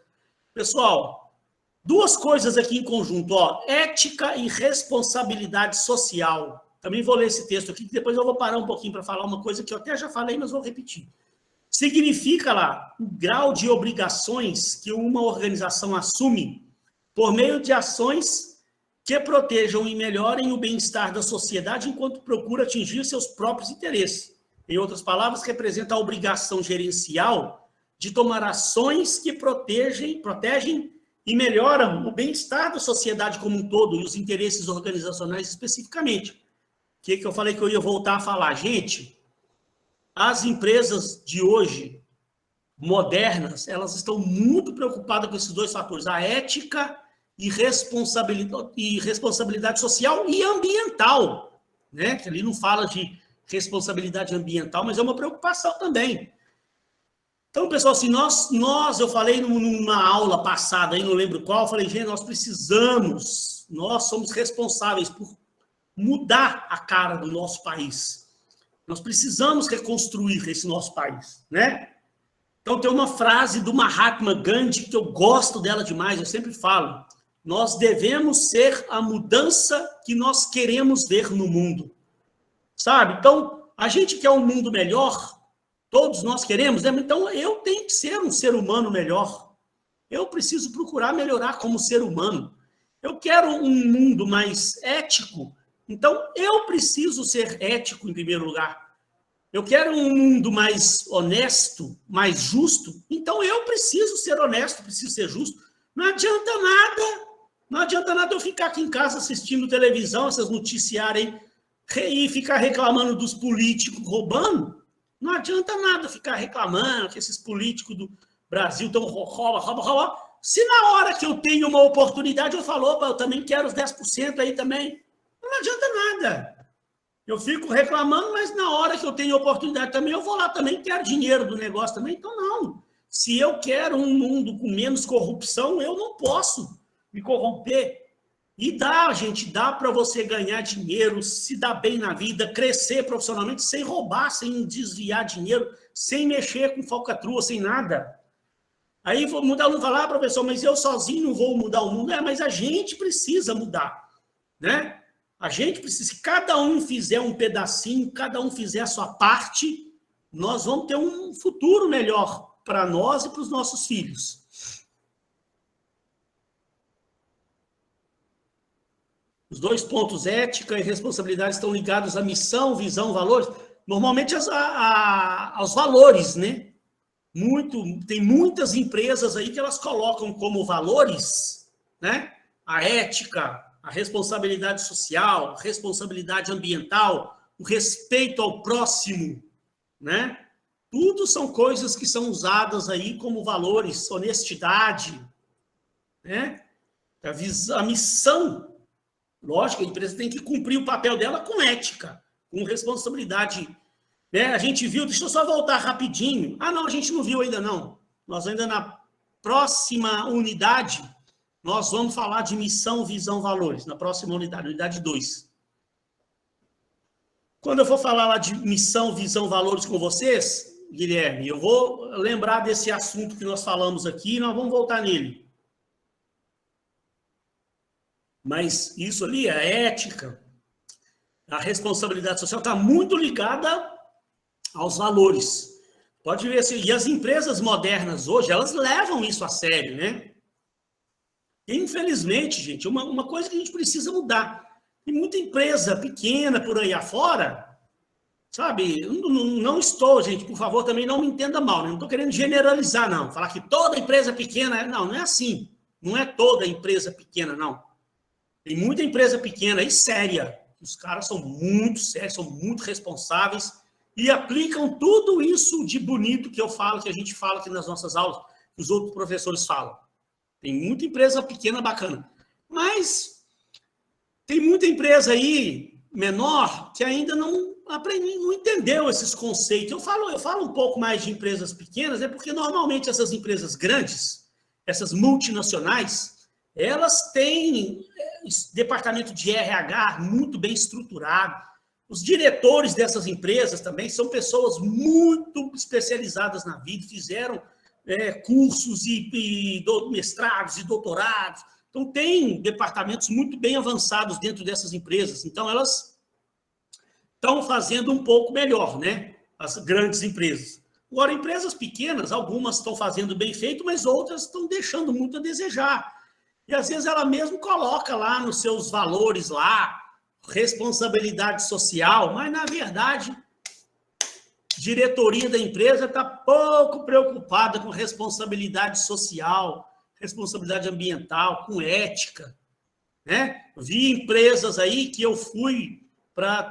Speaker 1: Pessoal, duas coisas aqui em conjunto, ó, ética e responsabilidade social. Também vou ler esse texto aqui, que depois eu vou parar um pouquinho para falar uma coisa que eu até já falei, mas vou repetir. Significa lá o grau de obrigações que uma organização assume por meio de ações que protejam e melhorem o bem-estar da sociedade enquanto procura atingir seus próprios interesses. Em outras palavras, representa a obrigação gerencial de tomar ações que protegem e melhoram o bem-estar da sociedade como um todo e os interesses organizacionais especificamente. O que eu falei que eu ia voltar a falar? Gente, as empresas de hoje, modernas, elas estão muito preocupadas com esses dois fatores, a ética e responsabilidade social e ambiental, né? Que ali não fala de responsabilidade ambiental, mas é uma preocupação também. Então, pessoal, assim, eu falei numa aula passada, aí não lembro qual, eu falei, gente, nós somos responsáveis por mudar a cara do nosso país. Nós precisamos reconstruir esse nosso país, né? Então, tem uma frase do Mahatma Gandhi que eu gosto dela demais, eu sempre falo, nós devemos ser a mudança que nós queremos ver no mundo. Sabe? Então, a gente quer um mundo melhor, todos nós queremos, né? Então eu tenho que ser um ser humano melhor. Eu preciso procurar melhorar como ser humano. Eu quero um mundo mais ético, então eu preciso ser ético em primeiro lugar. Eu quero um mundo mais honesto, mais justo, então eu preciso ser honesto, preciso ser justo. Não adianta nada eu ficar aqui em casa assistindo televisão, essas noticiárias aí, e ficar reclamando dos políticos roubando, não adianta nada ficar reclamando que esses políticos do Brasil estão rouba. Se na hora que eu tenho uma oportunidade eu falo, opa, eu também quero os 10% aí também, não adianta nada. Eu fico reclamando, mas na hora que eu tenho oportunidade também, eu vou lá também, quero dinheiro do negócio também, então não. Se eu quero um mundo com menos corrupção, eu não posso me corromper. E dá para você ganhar dinheiro, se dar bem na vida, crescer profissionalmente, sem roubar, sem desviar dinheiro, sem mexer com falcatrua, sem nada. Aí vou mudar, não falar, professor, mas eu sozinho não vou mudar o mundo. Mas a gente precisa mudar, né? A gente precisa, se cada um fizer um pedacinho, cada um fizer a sua parte, nós vamos ter um futuro melhor para nós e para os nossos filhos. Os dois pontos, ética e responsabilidade, estão ligados à missão, visão, valores. Normalmente aos valores, né? Tem muitas empresas aí que elas colocam como valores, né? A ética, a responsabilidade social, a responsabilidade ambiental, o respeito ao próximo, né? Tudo são coisas que são usadas aí como valores, honestidade, né? A missão. Lógico, a empresa tem que cumprir o papel dela com ética, com responsabilidade. Né? A gente viu, deixa eu só voltar rapidinho. Não, a gente não viu ainda não. Nós ainda na próxima unidade, nós vamos falar de missão, visão, valores. Na próxima unidade, unidade 2. Quando eu for falar lá de missão, visão, valores com vocês, Guilherme, eu vou lembrar desse assunto que nós falamos aqui e nós vamos voltar nele. Mas isso ali, a ética, a responsabilidade social está muito ligada aos valores. Pode ver assim, e as empresas modernas hoje, elas levam isso a sério, né? Infelizmente, gente, uma coisa que a gente precisa mudar. Tem muita empresa pequena por aí afora, sabe? Não estou, gente, por favor, também não me entenda mal, né? Não estou querendo generalizar, não. Falar que toda empresa pequena, não é assim. Não é toda empresa pequena, não. Tem muita empresa pequena e séria. Os caras são muito sérios, são muito responsáveis e aplicam tudo isso de bonito que eu falo, que a gente fala aqui nas nossas aulas, que os outros professores falam. Tem muita empresa pequena bacana. Mas tem muita empresa aí, menor, que ainda não entendeu esses conceitos. Eu falo um pouco mais de empresas pequenas, porque normalmente essas empresas grandes, essas multinacionais, elas têm departamento de RH muito bem estruturado. Os diretores dessas empresas também são pessoas muito especializadas na vida, fizeram cursos e mestrados e doutorados. Então, tem departamentos muito bem avançados dentro dessas empresas. Então, elas estão fazendo um pouco melhor, né? As grandes empresas. Agora, empresas pequenas, algumas estão fazendo bem feito, mas outras estão deixando muito a desejar. E às vezes ela mesmo coloca lá nos seus valores lá, responsabilidade social, mas na verdade, a diretoria da empresa está pouco preocupada com responsabilidade social, responsabilidade ambiental, com ética, né? Vi empresas aí que eu fui para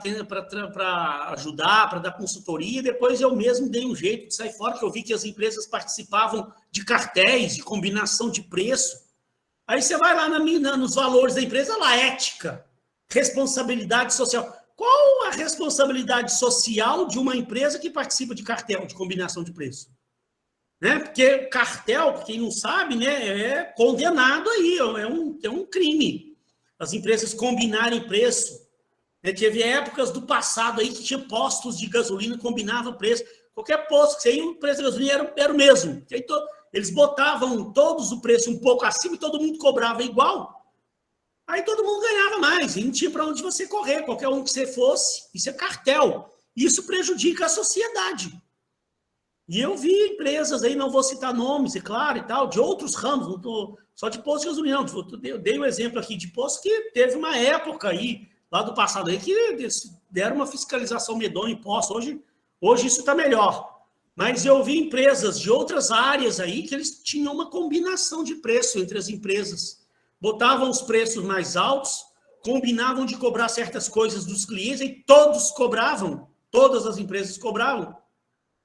Speaker 1: ajudar, para dar consultoria, e depois eu mesmo dei um jeito de sair fora, que eu vi que as empresas participavam de cartéis, de combinação de preço. Aí você vai lá nos valores da empresa, lá, ética, responsabilidade social. Qual a responsabilidade social de uma empresa que participa de cartel, de combinação de preço? Né? Porque cartel, para quem não sabe, né, é condenado aí, é um crime. As empresas combinarem preço. Teve épocas do passado aí que tinha postos de gasolina que combinava preço. Qualquer posto que você ia, o preço da gasolina era o mesmo. Eles botavam todos o preço um pouco acima e todo mundo cobrava igual. Aí todo mundo ganhava mais. E não tinha para onde você correr. Qualquer um que você fosse, isso é cartel. Isso prejudica a sociedade. E eu vi empresas aí, não vou citar nomes, é claro, e tal, de outros ramos, não tô, só de posto de gasolina. Não. Eu dei um exemplo aqui de posto que teve uma época aí, lá do passado aí, que deram uma fiscalização medonha em imposto. Hoje isso está melhor. Mas eu vi empresas de outras áreas aí que eles tinham uma combinação de preço entre as empresas. Botavam os preços mais altos, combinavam de cobrar certas coisas dos clientes e todos cobravam, todas as empresas cobravam.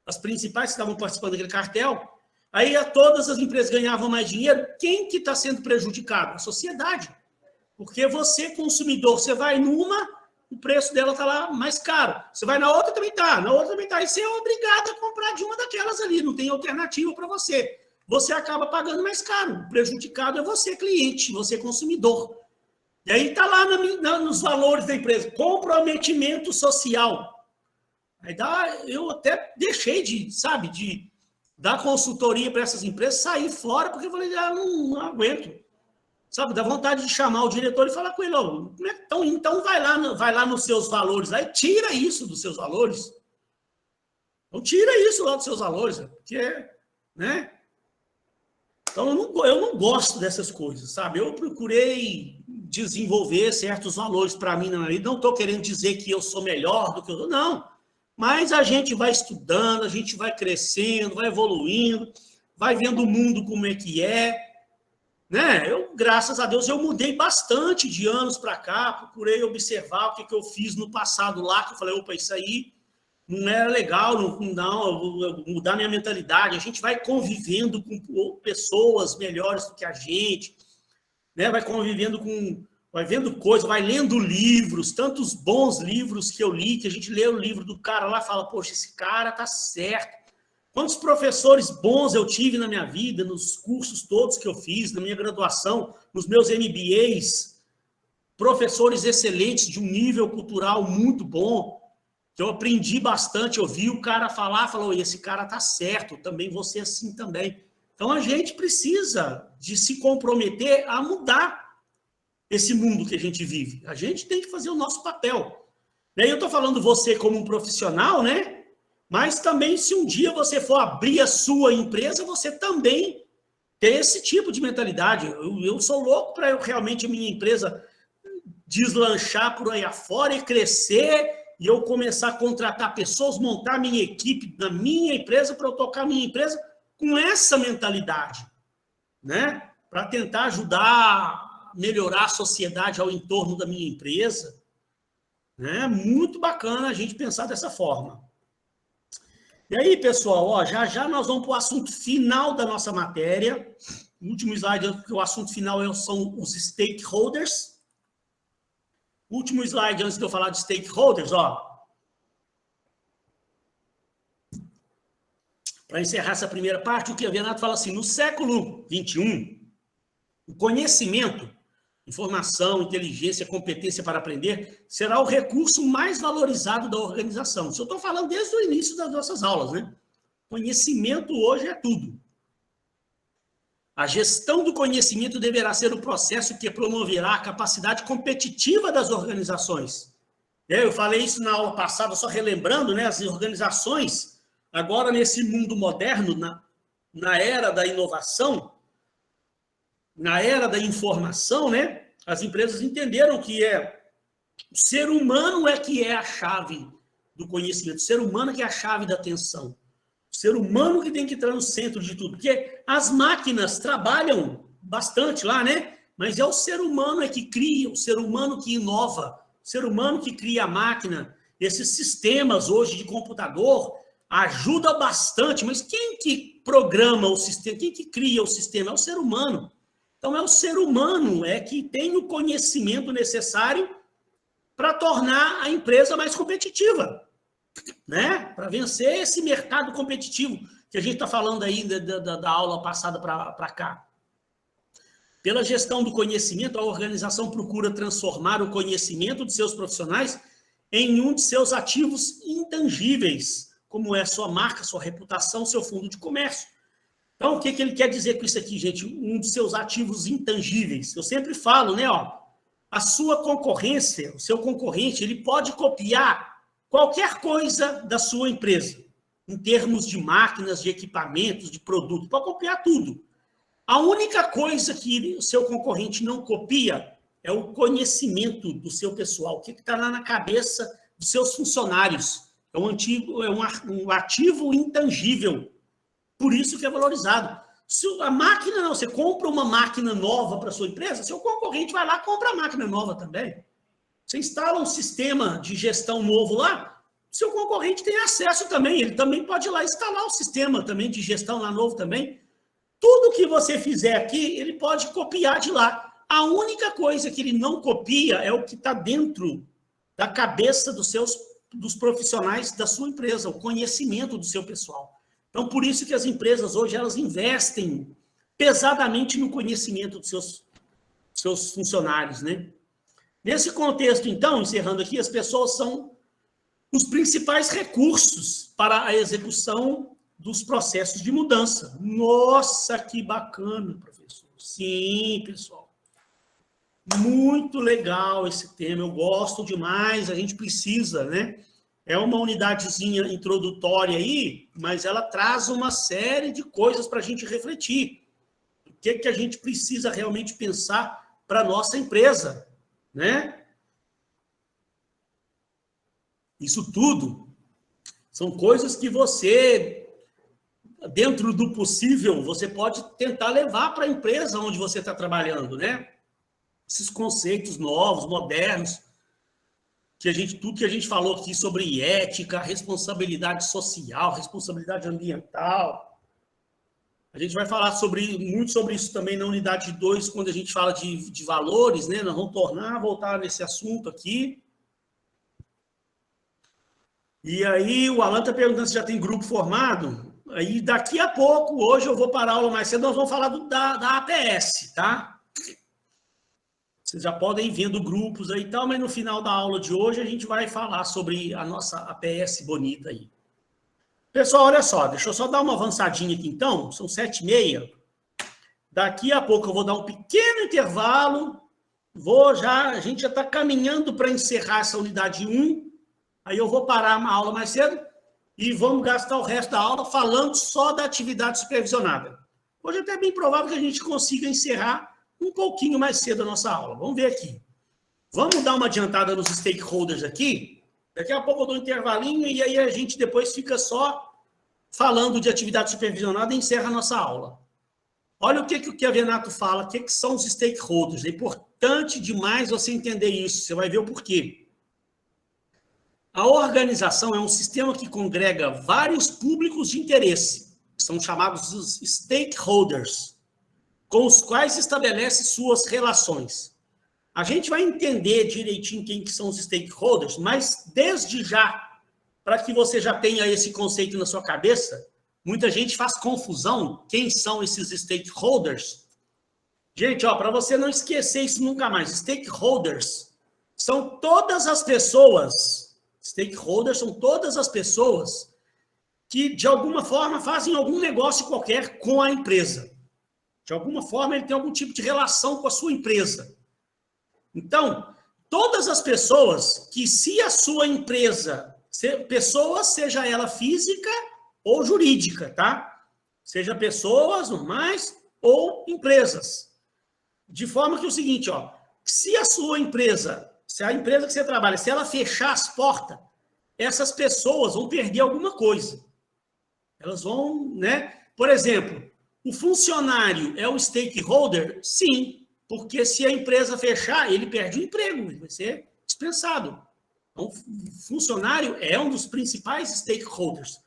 Speaker 1: As principais que estavam participando daquele cartel. Aí todas as empresas ganhavam mais dinheiro. Quem que está sendo prejudicado? A sociedade. Porque você, consumidor, você vai numa, o preço dela está lá mais caro. Você vai na outra, também está. Na outra também está. E você é obrigado a comprar de uma daquelas ali. Não tem alternativa para você. Você acaba pagando mais caro. O prejudicado é você, cliente, você, consumidor. E aí está lá nos valores da empresa. Comprometimento social. Aí eu até deixei de dar consultoria para essas empresas, sair fora, porque eu falei, não aguento. Sabe, dá vontade de chamar o diretor e falar com ele, como é que então vai lá nos seus valores, aí tira isso dos seus valores. Então tira isso lá dos seus valores, porque, né? Então eu não gosto dessas coisas, sabe? Eu procurei desenvolver certos valores para mim na minha vida, não estou querendo dizer que eu sou melhor do que eu não, mas a gente vai estudando, a gente vai crescendo, vai evoluindo, vai vendo o mundo como é que é, né? Graças a Deus, eu mudei bastante de anos para cá, procurei observar o que eu fiz no passado lá, que eu falei, opa, isso aí não era legal, não, mudar minha mentalidade. A gente vai convivendo com pessoas melhores do que a gente, né? Vai convivendo vai vendo coisas, vai lendo livros, tantos bons livros que eu li, que a gente lê o livro do cara lá e fala, poxa, esse cara tá certo. Quantos professores bons eu tive na minha vida, nos cursos todos que eu fiz, na minha graduação, nos meus MBAs, professores excelentes, de um nível cultural muito bom, que eu aprendi bastante, eu vi o cara falar, falou, esse cara tá certo, também você assim também. Então a gente precisa de se comprometer a mudar esse mundo que a gente vive. A gente tem que fazer o nosso papel. E aí eu estou falando você como um profissional, né? Mas também, se um dia você for abrir a sua empresa, você também tem esse tipo de mentalidade. Eu sou louco para realmente a minha empresa deslanchar por aí afora e crescer, e eu começar a contratar pessoas, montar minha equipe na minha empresa para eu tocar a minha empresa com essa mentalidade, né? Para tentar ajudar a melhorar a sociedade ao entorno da minha empresa. Né? Muito bacana a gente pensar dessa forma. E aí, pessoal, já nós vamos para o assunto final da nossa matéria. O último slide, o assunto final são os stakeholders. O último slide, antes de eu falar de stakeholders, para encerrar essa primeira parte, o que a Renato fala assim, no século XXI, o conhecimento, informação, inteligência, competência para aprender, será o recurso mais valorizado da organização. Isso eu estou falando desde o início das nossas aulas, né? Conhecimento hoje é tudo. A gestão do conhecimento deverá ser o processo que promoverá a capacidade competitiva das organizações. Eu falei isso na aula passada, só relembrando, né? As organizações, agora nesse mundo moderno, na era da inovação, na era da informação, né? As empresas entenderam que o ser humano é que é a chave do conhecimento, o ser humano que é a chave da atenção. O ser humano que tem que estar no centro de tudo. Porque as máquinas trabalham bastante lá, né? Mas é o ser humano que cria, o ser humano que inova, o ser humano que cria a máquina. Esses sistemas hoje de computador ajudam bastante, mas quem que programa o sistema, quem que cria o sistema? É o ser humano. Então, é o ser humano que tem o conhecimento necessário para tornar a empresa mais competitiva, né? Para vencer esse mercado competitivo que a gente está falando aí da aula passada para cá. Pela gestão do conhecimento, a organização procura transformar o conhecimento de seus profissionais em um de seus ativos intangíveis, como é sua marca, sua reputação, seu fundo de comércio. Então, o que ele quer dizer com isso aqui, gente? Um de seus ativos intangíveis. Eu sempre falo, né? A sua concorrência, o seu concorrente, ele pode copiar qualquer coisa da sua empresa, em termos de máquinas, de equipamentos, de produto, pode copiar tudo. A única coisa que o seu concorrente não copia é o conhecimento do seu pessoal, o que está lá na cabeça dos seus funcionários. É um ativo intangível. Por isso que é valorizado. Se a máquina não, você compra uma máquina nova para a sua empresa, seu concorrente vai lá e compra a máquina nova também. Você instala um sistema de gestão novo lá, seu concorrente tem acesso também, ele também pode ir lá instalar o sistema também de gestão lá novo também. Tudo que você fizer aqui, ele pode copiar de lá. A única coisa que ele não copia é o que está dentro da cabeça dos profissionais da sua empresa, o conhecimento do seu pessoal. Então, por isso que as empresas hoje, elas investem pesadamente no conhecimento dos seus funcionários, né? Nesse contexto, então, encerrando aqui, as pessoas são os principais recursos para a execução dos processos de mudança. Nossa, que bacana, professor. Sim, pessoal. Muito legal esse tema, eu gosto demais, a gente precisa, né? É uma unidadezinha introdutória aí, mas ela traz uma série de coisas para a gente refletir. O que a gente precisa realmente pensar para a nossa empresa, né? Isso tudo são coisas que você, dentro do possível, você pode tentar levar para a empresa onde você está trabalhando, né? Esses conceitos novos, modernos, tudo que a gente falou aqui sobre ética, responsabilidade social, responsabilidade ambiental. A gente vai falar muito sobre isso também na unidade 2, quando a gente fala de valores, né? Nós vamos voltar nesse assunto aqui. E aí, o Alan está perguntando se já tem grupo formado. Aí, daqui a pouco, hoje eu vou parar a aula mais cedo, nós vamos falar da APS, tá? Vocês já podem ir vendo grupos aí e tal, mas no final da aula de hoje a gente vai falar sobre a nossa APS bonita aí. Pessoal, olha só, deixa eu só dar uma avançadinha aqui então, são 7h30. Daqui a pouco eu vou dar um pequeno intervalo, a gente já está caminhando para encerrar essa unidade 1, aí eu vou parar a aula mais cedo e vamos gastar o resto da aula falando só da atividade supervisionada. Hoje é até bem provável que a gente consiga encerrar um pouquinho mais cedo a nossa aula. Vamos ver aqui. Vamos dar uma adiantada nos stakeholders aqui. Daqui a pouco eu dou um intervalinho e aí a gente depois fica só falando de atividade supervisionada e encerra a nossa aula. Olha o que o Chiavenato fala, o que são os stakeholders. É importante demais você entender isso, você vai ver o porquê. A organização é um sistema que congrega vários públicos de interesse, que são chamados os stakeholders, com os quais estabelece suas relações. A gente vai entender direitinho quem que são os stakeholders, mas desde já, para que você já tenha esse conceito na sua cabeça, muita gente faz confusão, quem são esses stakeholders? Gente, para você não esquecer isso nunca mais, stakeholders são todas as pessoas, que de alguma forma fazem algum negócio qualquer com a empresa. De alguma forma, ele tem algum tipo de relação com a sua empresa. Então, todas as pessoas que, se a sua empresa, pessoas, seja ela física ou jurídica, tá? Seja pessoas normais ou empresas. De forma que é o seguinte, ó, se a sua empresa, se a empresa que você trabalha, se ela fechar as portas, essas pessoas vão perder alguma coisa. Elas vão, né? Por exemplo, o funcionário é o stakeholder? Sim, porque se a empresa fechar, ele perde o emprego, ele vai ser dispensado. Então, o funcionário é um dos principais stakeholders.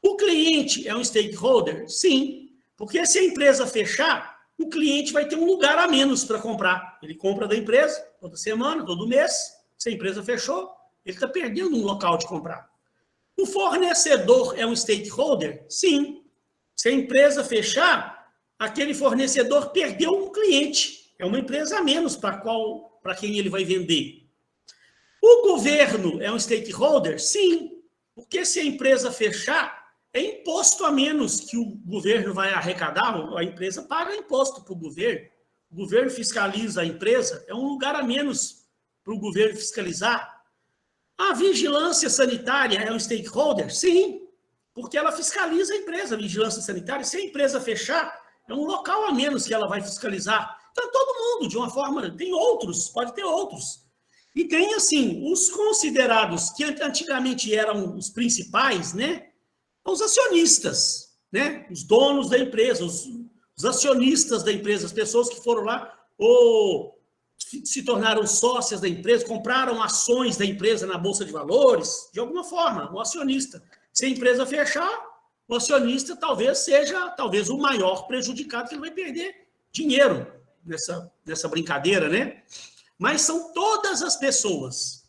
Speaker 1: O cliente é um stakeholder? Sim, porque se a empresa fechar, o cliente vai ter um lugar a menos para comprar. Ele compra da empresa toda semana, todo mês. Se a empresa fechou, ele está perdendo um local de comprar. O fornecedor é um stakeholder? Sim. Se a empresa fechar, aquele fornecedor perdeu um cliente. É uma empresa a menos para quem ele vai vender. O governo é um stakeholder? Sim. Porque se a empresa fechar, é imposto a menos que o governo vai arrecadar, a empresa paga imposto para o governo fiscaliza a empresa, é um lugar a menos para o governo fiscalizar. A vigilância sanitária é um stakeholder? Sim, porque ela fiscaliza a empresa, a vigilância sanitária. Se a empresa fechar, é um local a menos que ela vai fiscalizar. Então, todo mundo, de uma forma, tem outros, pode ter outros. E tem, assim, os considerados, que antigamente eram os principais, né? Os acionistas, né? Os donos da empresa, os acionistas da empresa, as pessoas que foram lá ou se tornaram sócias da empresa, compraram ações da empresa na Bolsa de Valores, de alguma forma, o acionista. Se a empresa fechar, o acionista talvez seja o maior prejudicado, que ele vai perder dinheiro nessa brincadeira, né? Mas são todas as pessoas.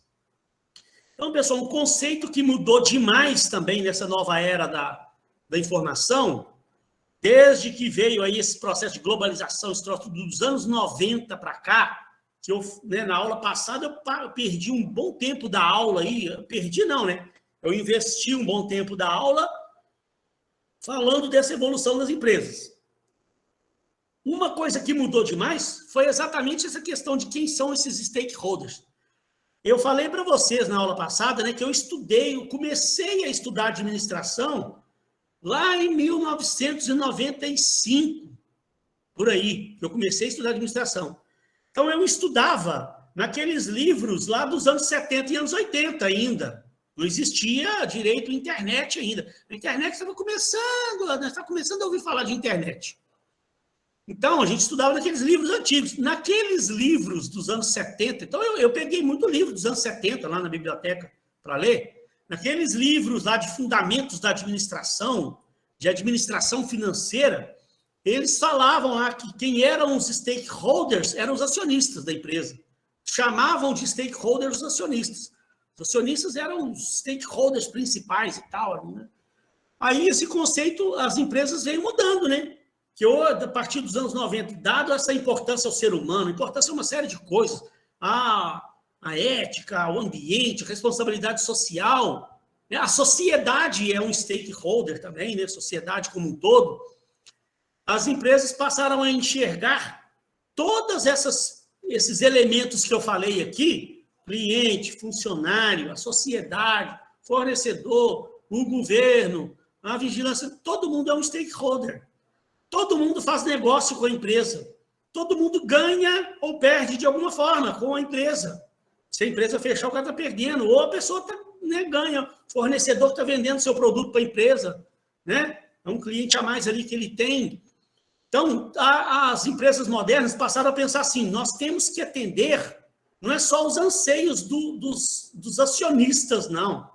Speaker 1: Então, pessoal, um conceito que mudou demais também nessa nova era da informação, desde que veio aí esse processo de globalização, esse troço dos anos 90 para cá, que eu, né, na aula passada, eu perdi um bom tempo da aula aí, perdi não, né? Eu investi um bom tempo da aula falando dessa evolução das empresas. Uma coisa que mudou demais foi exatamente essa questão de quem são esses stakeholders. Eu falei para vocês na aula passada, né, que eu comecei a estudar administração lá em 1995, por aí, que eu comecei a estudar administração. Então, eu estudava naqueles livros lá dos anos 70 e anos 80 ainda. Não existia direito à internet ainda. A internet estava começando, nós estávamos começando a ouvir falar de internet. Então, a gente estudava naqueles livros antigos. Naqueles livros dos anos 70, então eu peguei muito livro dos anos 70 lá na biblioteca para ler. Naqueles livros lá de fundamentos da administração, de administração financeira, eles falavam lá que quem eram os stakeholders eram os acionistas da empresa. Chamavam de stakeholders os acionistas. Os acionistas eram os stakeholders principais e tal, né? Aí esse conceito, as empresas veio mudando, né? Que a partir dos anos 90, dado essa importância ao ser humano, importância a uma série de coisas, a ética, o ambiente, a responsabilidade social, né? A sociedade é um stakeholder também, né? A sociedade como um todo. As empresas passaram a enxergar todos esses elementos que eu falei aqui, cliente, funcionário, a sociedade, fornecedor, o governo, a vigilância, todo mundo é um stakeholder. Todo mundo faz negócio com a empresa. Todo mundo ganha ou perde de alguma forma com a empresa. Se a empresa fechar, o cara está perdendo. Ou a pessoa né, ganha. O fornecedor está vendendo seu produto para a empresa. Né? É um cliente a mais ali que ele tem. Então, as empresas modernas passaram a pensar assim, nós temos que atender, não é só os anseios dos acionistas, não.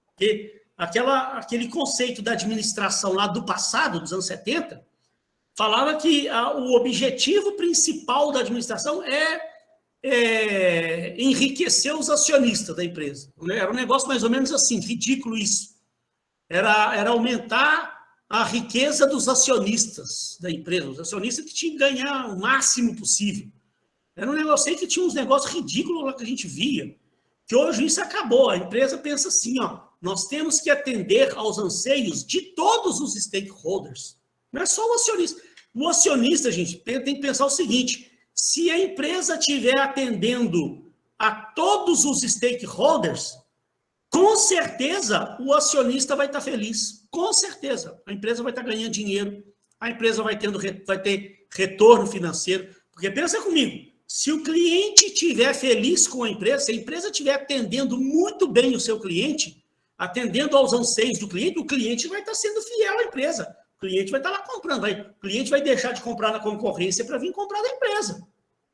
Speaker 1: Porque aquele conceito da administração lá do passado, dos anos 70, falava que o objetivo principal da administração é enriquecer os acionistas da empresa. Era um negócio mais ou menos assim, ridículo isso. Era aumentar a riqueza dos acionistas da empresa, os acionistas que tinham que ganhar o máximo possível. Era um negócio aí que tinha uns negócios ridículos lá que a gente via, que hoje isso acabou. A empresa pensa assim, ó, nós temos que atender aos anseios de todos os stakeholders. Não é só o acionista. O acionista, gente, tem que pensar o seguinte, se a empresa estiver atendendo a todos os stakeholders, com certeza o acionista vai estar feliz. Com certeza. A empresa vai estar ganhando dinheiro, a empresa vai ter retorno financeiro. Porque pensa comigo, se o cliente estiver feliz com a empresa, se a empresa estiver atendendo muito bem o seu cliente, atendendo aos anseios do cliente, o cliente vai estar sendo fiel à empresa. O cliente vai estar lá comprando. O cliente vai deixar de comprar na concorrência para vir comprar da empresa.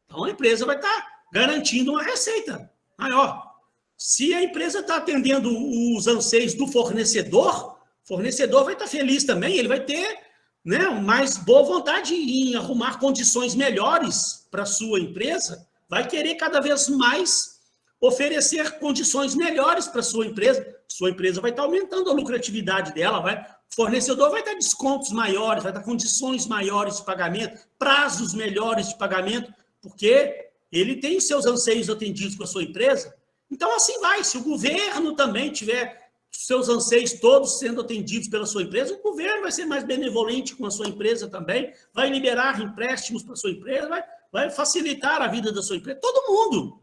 Speaker 1: Então, a empresa vai estar garantindo uma receita maior. Se a empresa está atendendo os anseios do fornecedor, o fornecedor vai estar feliz também, ele vai ter, né, mais boa vontade em arrumar condições melhores para a sua empresa, vai querer cada vez mais oferecer condições melhores para a sua empresa vai estar aumentando a lucratividade dela, o fornecedor vai dar descontos maiores, vai dar condições maiores de pagamento, prazos melhores de pagamento, porque ele tem os seus anseios atendidos com a sua empresa. Então, assim vai. Se o governo também tiver seus anseios todos sendo atendidos pela sua empresa, o governo vai ser mais benevolente com a sua empresa também, vai liberar empréstimos para a sua empresa, vai facilitar a vida da sua empresa, todo mundo.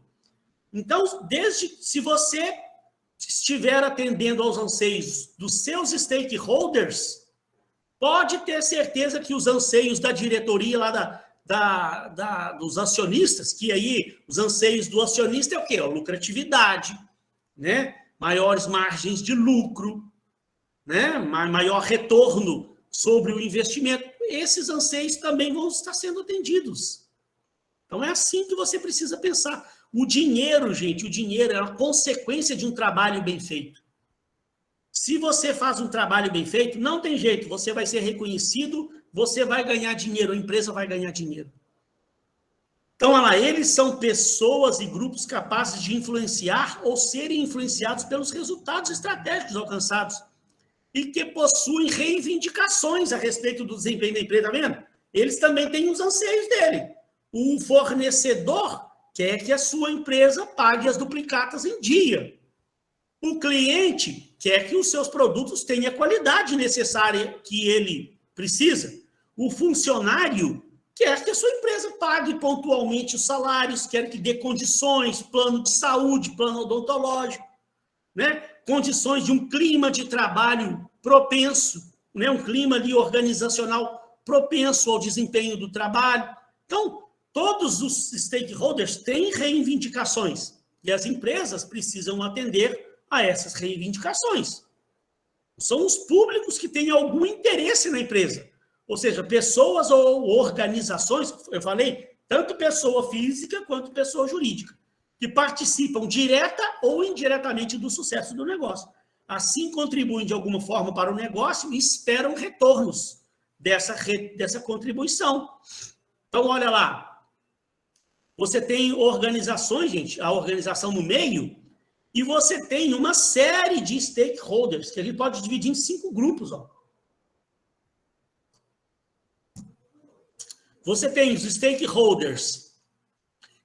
Speaker 1: Então, se você estiver atendendo aos anseios dos seus stakeholders, pode ter certeza que os anseios da diretoria lá dos acionistas, que aí os anseios do acionista é o quê? A lucratividade, né? Maiores margens de lucro, né? Maior retorno sobre o investimento. Esses anseios também vão estar sendo atendidos. Então, é assim que você precisa pensar. O dinheiro, gente, o dinheiro é uma consequência de um trabalho bem feito. Se você faz um trabalho bem feito, não tem jeito, você vai ser reconhecido, você vai ganhar dinheiro, a empresa vai ganhar dinheiro. Então, olha lá, eles são pessoas e grupos capazes de influenciar ou serem influenciados pelos resultados estratégicos alcançados e que possuem reivindicações a respeito do desempenho da empresa, tá vendo? Eles também têm os anseios dele. O fornecedor quer que a sua empresa pague as duplicatas em dia. O cliente quer que os seus produtos tenham a qualidade necessária que ele precisa. O funcionário quer que a sua empresa pague pontualmente os salários, quer que dê condições, plano de saúde, plano odontológico, né? Condições de um clima de trabalho propenso, né? Um clima ali organizacional propenso ao desempenho do trabalho. Então, todos os stakeholders têm reivindicações e as empresas precisam atender a essas reivindicações. São os públicos que têm algum interesse na empresa. Ou seja, pessoas ou organizações, eu falei, tanto pessoa física quanto pessoa jurídica, que participam direta ou indiretamente do sucesso do negócio. Assim, contribuem de alguma forma para o negócio e esperam retornos dessa contribuição. Então, olha lá, você tem organizações, gente, a organização no meio, e você tem uma série de stakeholders, que a gente pode dividir em 5 grupos, ó. Você tem os stakeholders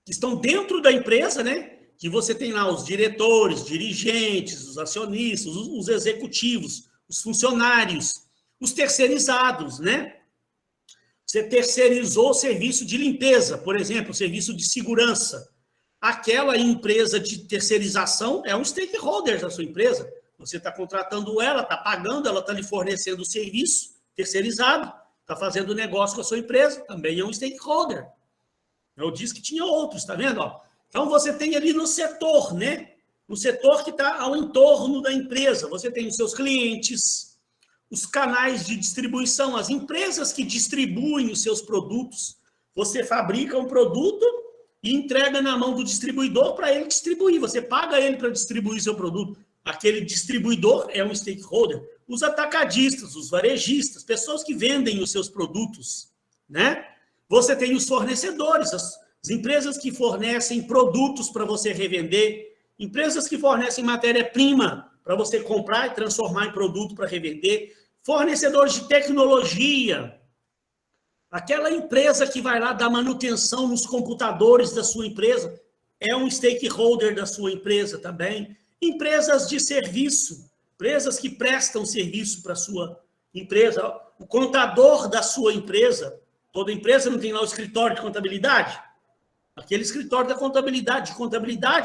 Speaker 1: que estão dentro da empresa, né? Que você tem lá os diretores, dirigentes, os acionistas, os executivos, os funcionários, os terceirizados, né? Você terceirizou o serviço de limpeza, por exemplo, o serviço de segurança. Aquela empresa de terceirização é um stakeholder da sua empresa. Você está contratando ela, está pagando, ela está lhe fornecendo o serviço terceirizado. Está fazendo negócio com a sua empresa, também é um stakeholder. Eu disse que tinha outros, tá vendo? Então, você tem ali no setor, né? No setor que está ao entorno da empresa. Você tem os seus clientes, os canais de distribuição, as empresas que distribuem os seus produtos. Você fabrica um produto e entrega na mão do distribuidor para ele distribuir. Você paga ele para distribuir seu produto. Aquele distribuidor é um stakeholder. Os atacadistas, os varejistas, pessoas que vendem os seus produtos, né? Você tem os fornecedores, as empresas que fornecem produtos para você revender, empresas que fornecem matéria-prima para você comprar e transformar em produto para revender, fornecedores de tecnologia, aquela empresa que vai lá dar manutenção nos computadores da sua empresa, é um stakeholder da sua empresa também. Empresas de serviço, empresas que prestam serviço para a sua empresa, o contador da sua empresa, toda empresa não tem lá o escritório de contabilidade? Aquele escritório da contabilidade,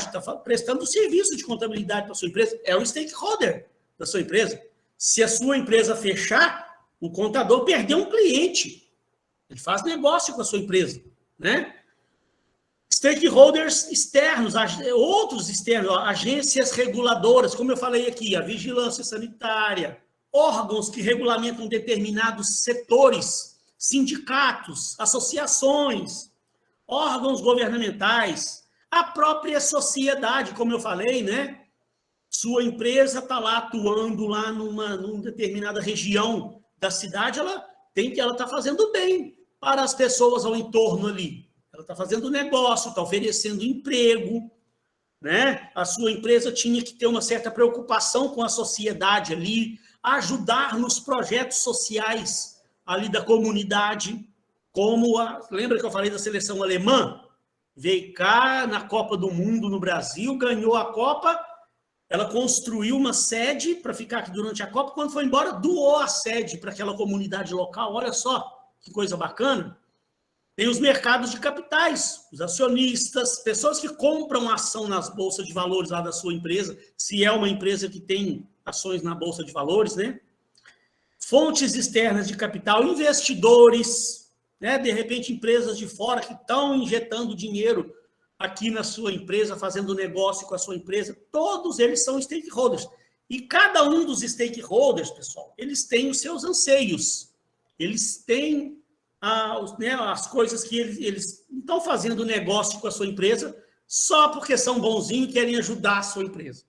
Speaker 1: está prestando serviço de contabilidade para a sua empresa, é o stakeholder da sua empresa. Se a sua empresa fechar, o contador perdeu um cliente. Ele faz negócio com a sua empresa, né? Stakeholders externos, outros externos, agências reguladoras, como eu falei aqui, a vigilância sanitária, órgãos que regulamentam determinados setores, sindicatos, associações, órgãos governamentais, a própria sociedade, como eu falei, né? Sua empresa está lá atuando lá numa determinada região da cidade, ela está fazendo bem para as pessoas ao entorno ali. Ela está fazendo negócio, está oferecendo emprego, né? A sua empresa tinha que ter uma certa preocupação com a sociedade ali, ajudar nos projetos sociais ali da comunidade, lembra que eu falei da seleção alemã? Veio cá na Copa do Mundo no Brasil, ganhou a Copa, ela construiu uma sede para ficar aqui durante a Copa, quando foi embora, doou a sede para aquela comunidade local. Olha só que coisa bacana. Tem os mercados de capitais, os acionistas, pessoas que compram ação nas bolsas de valores lá da sua empresa, se é uma empresa que tem ações na bolsa de valores, né? Fontes externas de capital, investidores, né? De repente empresas de fora que estão injetando dinheiro aqui na sua empresa, fazendo negócio com a sua empresa, todos eles são stakeholders. E cada um dos stakeholders, pessoal, eles têm os seus anseios, eles têm as coisas que eles estão fazendo negócio com a sua empresa só porque são bonzinhos e querem ajudar a sua empresa.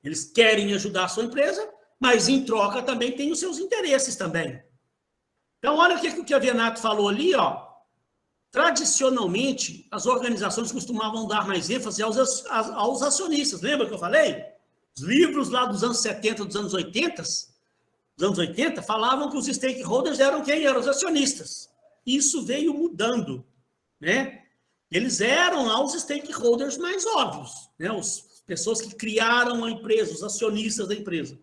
Speaker 1: Eles querem ajudar a sua empresa, mas em troca também tem os seus interesses também. Então, olha o que o Chiavenato falou ali, ó. Tradicionalmente, as organizações costumavam dar mais ênfase aos acionistas. Lembra que eu falei? Os livros lá dos anos 70, dos anos 80, falavam que os stakeholders eram quem? Eram os acionistas. Isso veio mudando, né? Eles eram lá os stakeholders mais óbvios, né? As pessoas que criaram a empresa, os acionistas da empresa.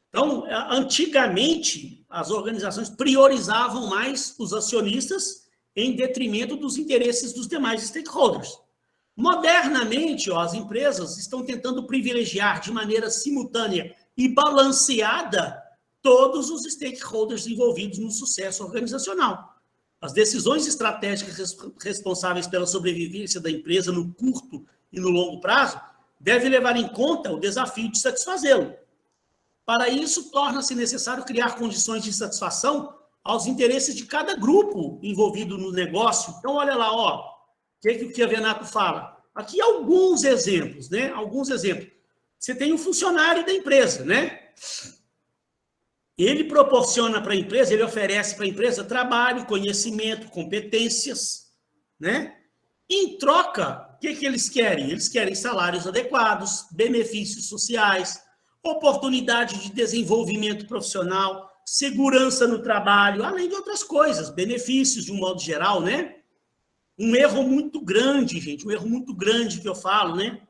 Speaker 1: Então, antigamente, as organizações priorizavam mais os acionistas em detrimento dos interesses dos demais stakeholders. Modernamente, as empresas estão tentando privilegiar de maneira simultânea e balanceada todos os stakeholders envolvidos no sucesso organizacional. As decisões estratégicas responsáveis pela sobrevivência da empresa no curto e no longo prazo devem levar em conta o desafio de satisfazê-lo. Para isso, torna-se necessário criar condições de satisfação aos interesses de cada grupo envolvido no negócio. Então, olha lá, ó, o que o Chiavenato fala? Aqui alguns exemplos, né? Alguns exemplos. Você tem um funcionário da empresa, né? Ele proporciona para a empresa, ele oferece para a empresa trabalho, conhecimento, competências, né? Em troca, o que eles querem? Eles querem salários adequados, benefícios sociais, oportunidade de desenvolvimento profissional, segurança no trabalho, além de outras coisas, benefícios de um modo geral, né? Um erro muito grande, gente, um erro muito grande que eu falo, né?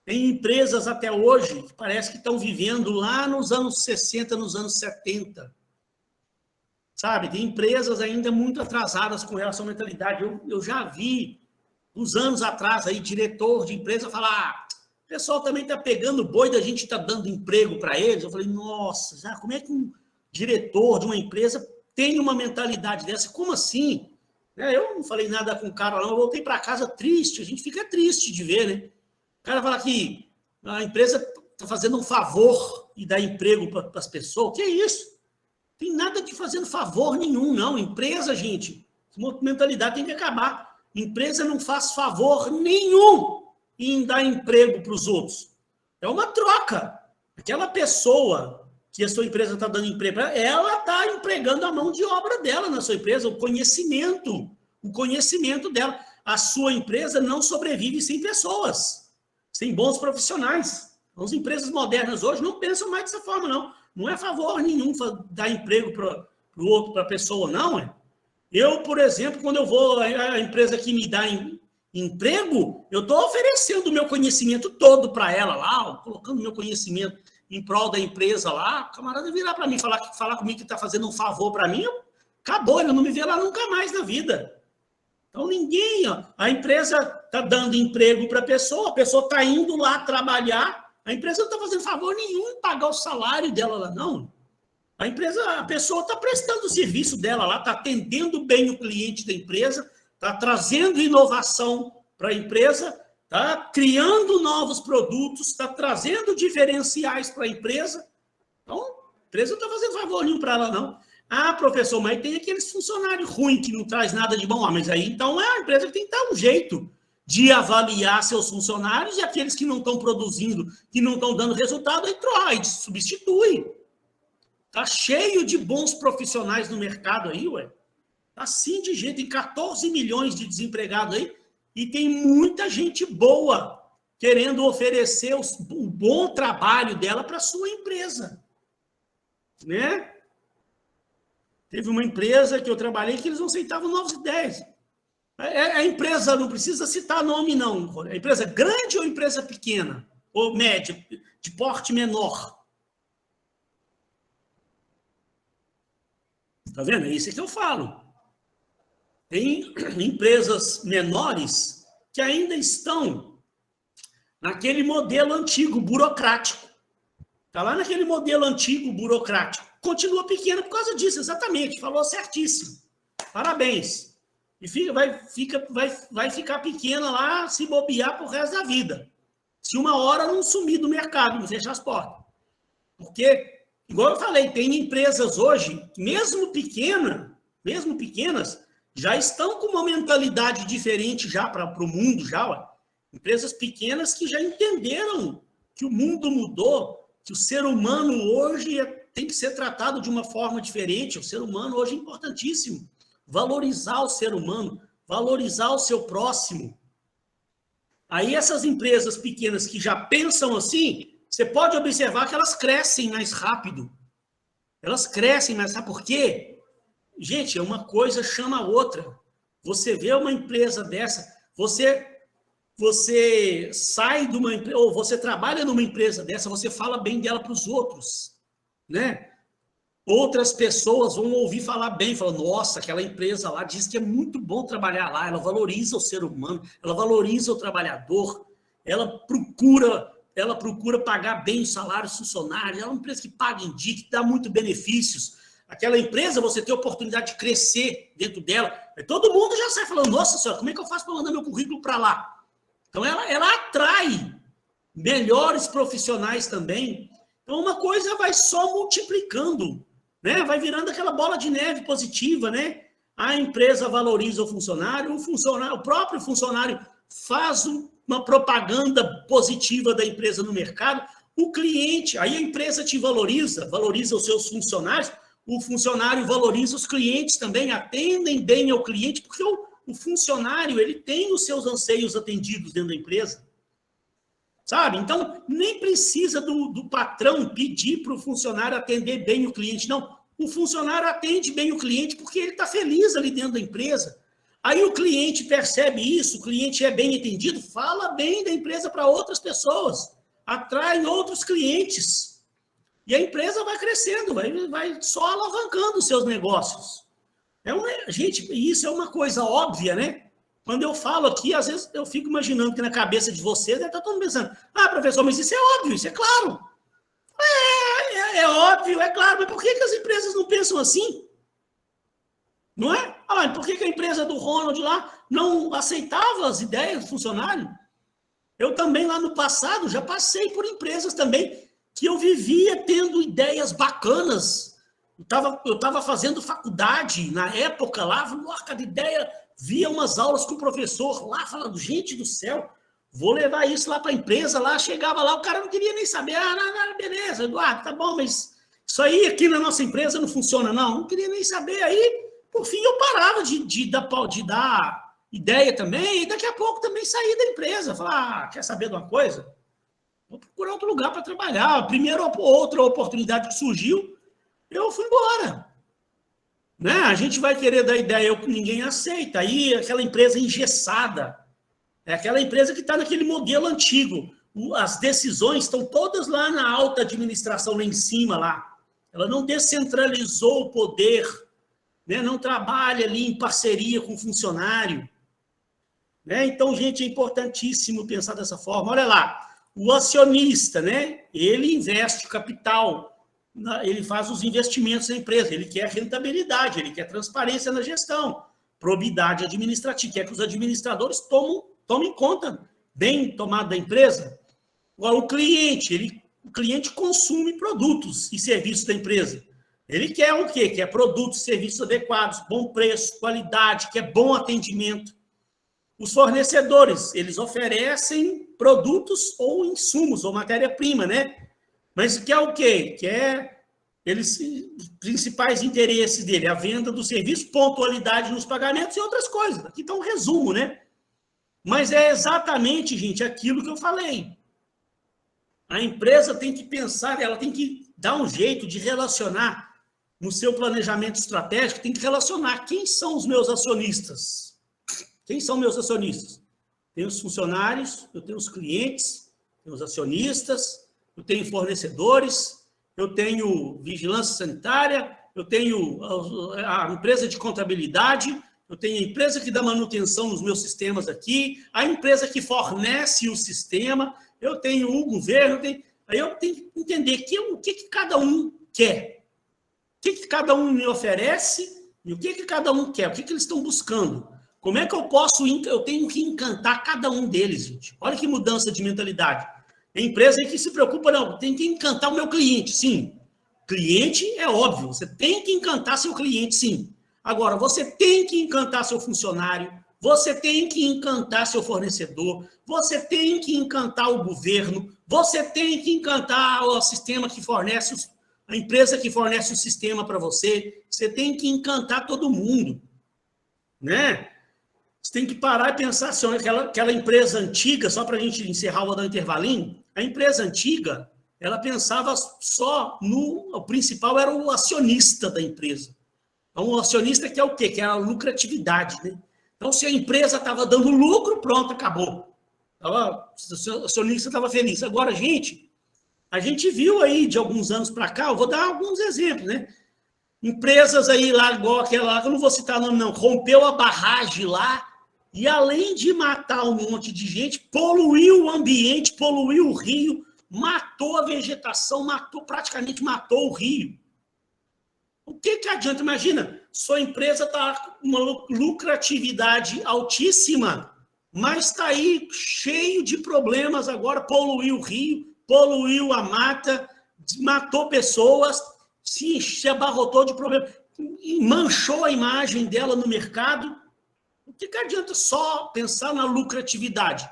Speaker 1: Tem empresas até hoje que parece que estão vivendo lá nos anos 60, nos anos 70. Sabe? Tem empresas ainda muito atrasadas com relação à mentalidade. Eu já vi, uns anos atrás, aí, diretor de empresa falar: o pessoal também está pegando boi da gente, está dando emprego para eles. Eu falei: nossa, já, como é que um diretor de uma empresa tem uma mentalidade dessa? Como assim? Eu não falei nada com o cara, não. Eu voltei para casa triste. A gente fica triste de ver, né? O cara fala que a empresa está fazendo um favor e dá emprego para as pessoas. O que é isso? Não tem nada de fazendo favor nenhum, não. Empresa, gente, essa mentalidade tem que acabar. Empresa não faz favor nenhum em dar emprego para os outros. É uma troca. Aquela pessoa que a sua empresa está dando emprego, ela está empregando a mão de obra dela na sua empresa, o conhecimento dela. A sua empresa não sobrevive sem pessoas, sem bons profissionais. As empresas modernas hoje não pensam mais dessa forma, não. Não é favor nenhum dar emprego para o outro, para a pessoa, não. Eu, por exemplo, quando eu vou, a empresa que me dá emprego, eu estou oferecendo o meu conhecimento todo para ela lá, colocando o meu conhecimento em prol da empresa lá. O camarada virar para mim, falar comigo que está fazendo um favor para mim, acabou, ele não me vê lá nunca mais na vida. Então, ninguém, ó, a empresa está dando emprego para a pessoa está indo lá trabalhar, a empresa não está fazendo favor nenhum em pagar o salário dela lá, não. A pessoa está prestando o serviço dela lá, está atendendo bem o cliente da empresa, está trazendo inovação para a empresa, está criando novos produtos, está trazendo diferenciais para a empresa. Então, a empresa não está fazendo favor nenhum para ela, não. Ah, professor, mas tem aqueles funcionários ruins que não traz nada de bom. Ah, mas aí, então, é a empresa que tem que dar um jeito de avaliar seus funcionários e aqueles que não estão produzindo, que não estão dando resultado, aí substitui. Está cheio de bons profissionais no mercado aí, ué. Está assim de jeito, tem 14 milhões de desempregados aí e tem muita gente boa querendo oferecer o bom trabalho dela para a sua empresa. Né? Teve uma empresa que eu trabalhei que eles não aceitavam novas ideias. A empresa, não precisa citar nome, não. A empresa grande ou empresa pequena? Ou média, de porte menor? Tá vendo? É isso que eu falo. Tem empresas menores que ainda estão naquele modelo antigo, burocrático. Está lá naquele modelo antigo, burocrático. Continua pequena por causa disso, exatamente. Falou certíssimo. Parabéns. E vai ficar pequena lá, se bobear pro resto da vida. Se uma hora não sumir do mercado, não fechar as portas. Porque, igual eu falei, tem empresas hoje, mesmo pequenas, já estão com uma mentalidade diferente já para o mundo, já. Ó. Empresas pequenas que já entenderam que o mundo mudou, que o ser humano hoje tem que ser tratado de uma forma diferente. O ser humano hoje é importantíssimo. Valorizar o ser humano, valorizar o seu próximo. Aí essas empresas pequenas que já pensam assim, você pode observar que elas crescem mais rápido. Elas crescem, mas sabe por quê? Gente, uma coisa chama a outra. Você vê uma empresa dessa, você sai de uma empresa, ou você trabalha numa empresa dessa, você fala bem dela para os outros, né? Outras pessoas vão ouvir falar bem, falar, nossa, aquela empresa lá diz que é muito bom trabalhar lá, ela valoriza o ser humano, ela valoriza o trabalhador, ela procura pagar bem os salários funcionários, ela é uma empresa que paga em dia, que dá muito benefícios. Aquela empresa, você tem a oportunidade de crescer dentro dela. Todo mundo já sai falando, nossa senhora, como é que eu faço para mandar meu currículo para lá? Então, ela atrai melhores profissionais também. Então, uma coisa vai só multiplicando, né? Vai virando aquela bola de neve positiva, né? A empresa valoriza o funcionário, o próprio funcionário faz uma propaganda positiva da empresa no mercado, o cliente, aí a empresa te valoriza os seus funcionários, o funcionário valoriza os clientes também, atendem bem ao cliente, porque o funcionário, ele tem os seus anseios atendidos dentro da empresa. Sabe? Então, nem precisa do patrão pedir para o funcionário atender bem o cliente, não. O funcionário atende bem o cliente porque ele está feliz ali dentro da empresa. Aí o cliente percebe isso, o cliente é bem atendido, fala bem da empresa para outras pessoas, atrai outros clientes. E a empresa vai crescendo, vai só alavancando os seus negócios. Gente, isso é uma coisa óbvia, né? Quando eu falo aqui, às vezes eu fico imaginando que na cabeça de vocês deve estar todo mundo pensando, professor, mas isso é óbvio, isso é claro. É óbvio, é claro, mas por que as empresas não pensam assim? Não é? Por que a empresa do Ronald lá não aceitava as ideias do funcionário? Eu também, lá no passado, já passei por empresas também que eu vivia tendo ideias bacanas. Eu estava fazendo faculdade na época lá, cada ideia, via umas aulas com o professor lá, falando, gente do céu, vou levar isso lá para a empresa, lá, chegava lá, o cara não queria nem saber, não, beleza, Eduardo, tá bom, mas isso aí aqui na nossa empresa não funciona, não queria nem saber, aí, por fim, eu parava de dar ideia também, e daqui a pouco também saí da empresa, falar, quer saber de uma coisa? Vou procurar outro lugar para trabalhar, a primeira ou outra oportunidade que surgiu, eu fui embora. Né? A gente vai querer dar ideia que ninguém aceita. Aí aquela empresa engessada, é aquela empresa que está naquele modelo antigo. As decisões estão todas lá na alta administração, lá em cima. Lá. Ela não descentralizou o poder, né? Não trabalha ali em parceria com o funcionário. né? Então, gente, é importantíssimo pensar dessa forma. Olha lá, o acionista, né? Ele investe capital, ele faz os investimentos na empresa, ele quer rentabilidade, ele quer transparência na gestão, probidade administrativa, quer que os administradores tomem conta bem tomado da empresa. Agora, o cliente consome produtos e serviços da empresa. Ele quer o quê? Quer produtos e serviços adequados, bom preço, qualidade, quer bom atendimento. Os fornecedores, eles oferecem produtos ou insumos, ou matéria-prima, né? Mas quer o quê? Os principais interesses dele, a venda do serviço, pontualidade nos pagamentos e outras coisas. Aqui está um resumo, né? Mas é exatamente, gente, aquilo que eu falei. A empresa tem que pensar, ela tem que dar um jeito de relacionar no seu planejamento estratégico, tem que relacionar quem são os meus acionistas. Quem são meus acionistas? Tem os funcionários, eu tenho os clientes, tenho os acionistas, eu tenho fornecedores, eu tenho vigilância sanitária, eu tenho a empresa de contabilidade, eu tenho a empresa que dá manutenção nos meus sistemas aqui, a empresa que fornece o sistema, eu tenho o governo, aí eu tenho que entender o que cada um quer, o que cada um me oferece e o que cada um quer, o que eles estão buscando. Como é que eu tenho que encantar cada um deles, gente. Olha que mudança de mentalidade. A empresa aí que se preocupa, não, tem que encantar o meu cliente, sim. Cliente é óbvio, você tem que encantar seu cliente, sim. Agora, você tem que encantar seu funcionário, você tem que encantar seu fornecedor, você tem que encantar o governo, você tem que encantar o sistema que fornece, a empresa que fornece o sistema para você, você tem que encantar todo mundo, né? Você tem que parar e pensar assim, aquela empresa antiga, só para a gente encerrar, vou dar um intervalinho, a empresa antiga, ela pensava só o principal era o acionista da empresa. Então, o acionista que é o quê? Que é a lucratividade, né? Então, se a empresa estava dando lucro, pronto, acabou. O acionista estava feliz. Agora, a gente viu aí de alguns anos para cá, eu vou dar alguns exemplos, né? Empresas aí lá, igual aquela lá, que eu não vou citar o nome não, rompeu a barragem lá, e além de matar um monte de gente, poluiu o ambiente, poluiu o rio, matou a vegetação, praticamente matou o rio. O que adianta? Imagina, sua empresa está com uma lucratividade altíssima, mas está aí cheio de problemas agora, poluiu o rio, poluiu a mata, matou pessoas, se abarrotou de problemas, manchou a imagem dela no mercado. O que adianta só pensar na lucratividade?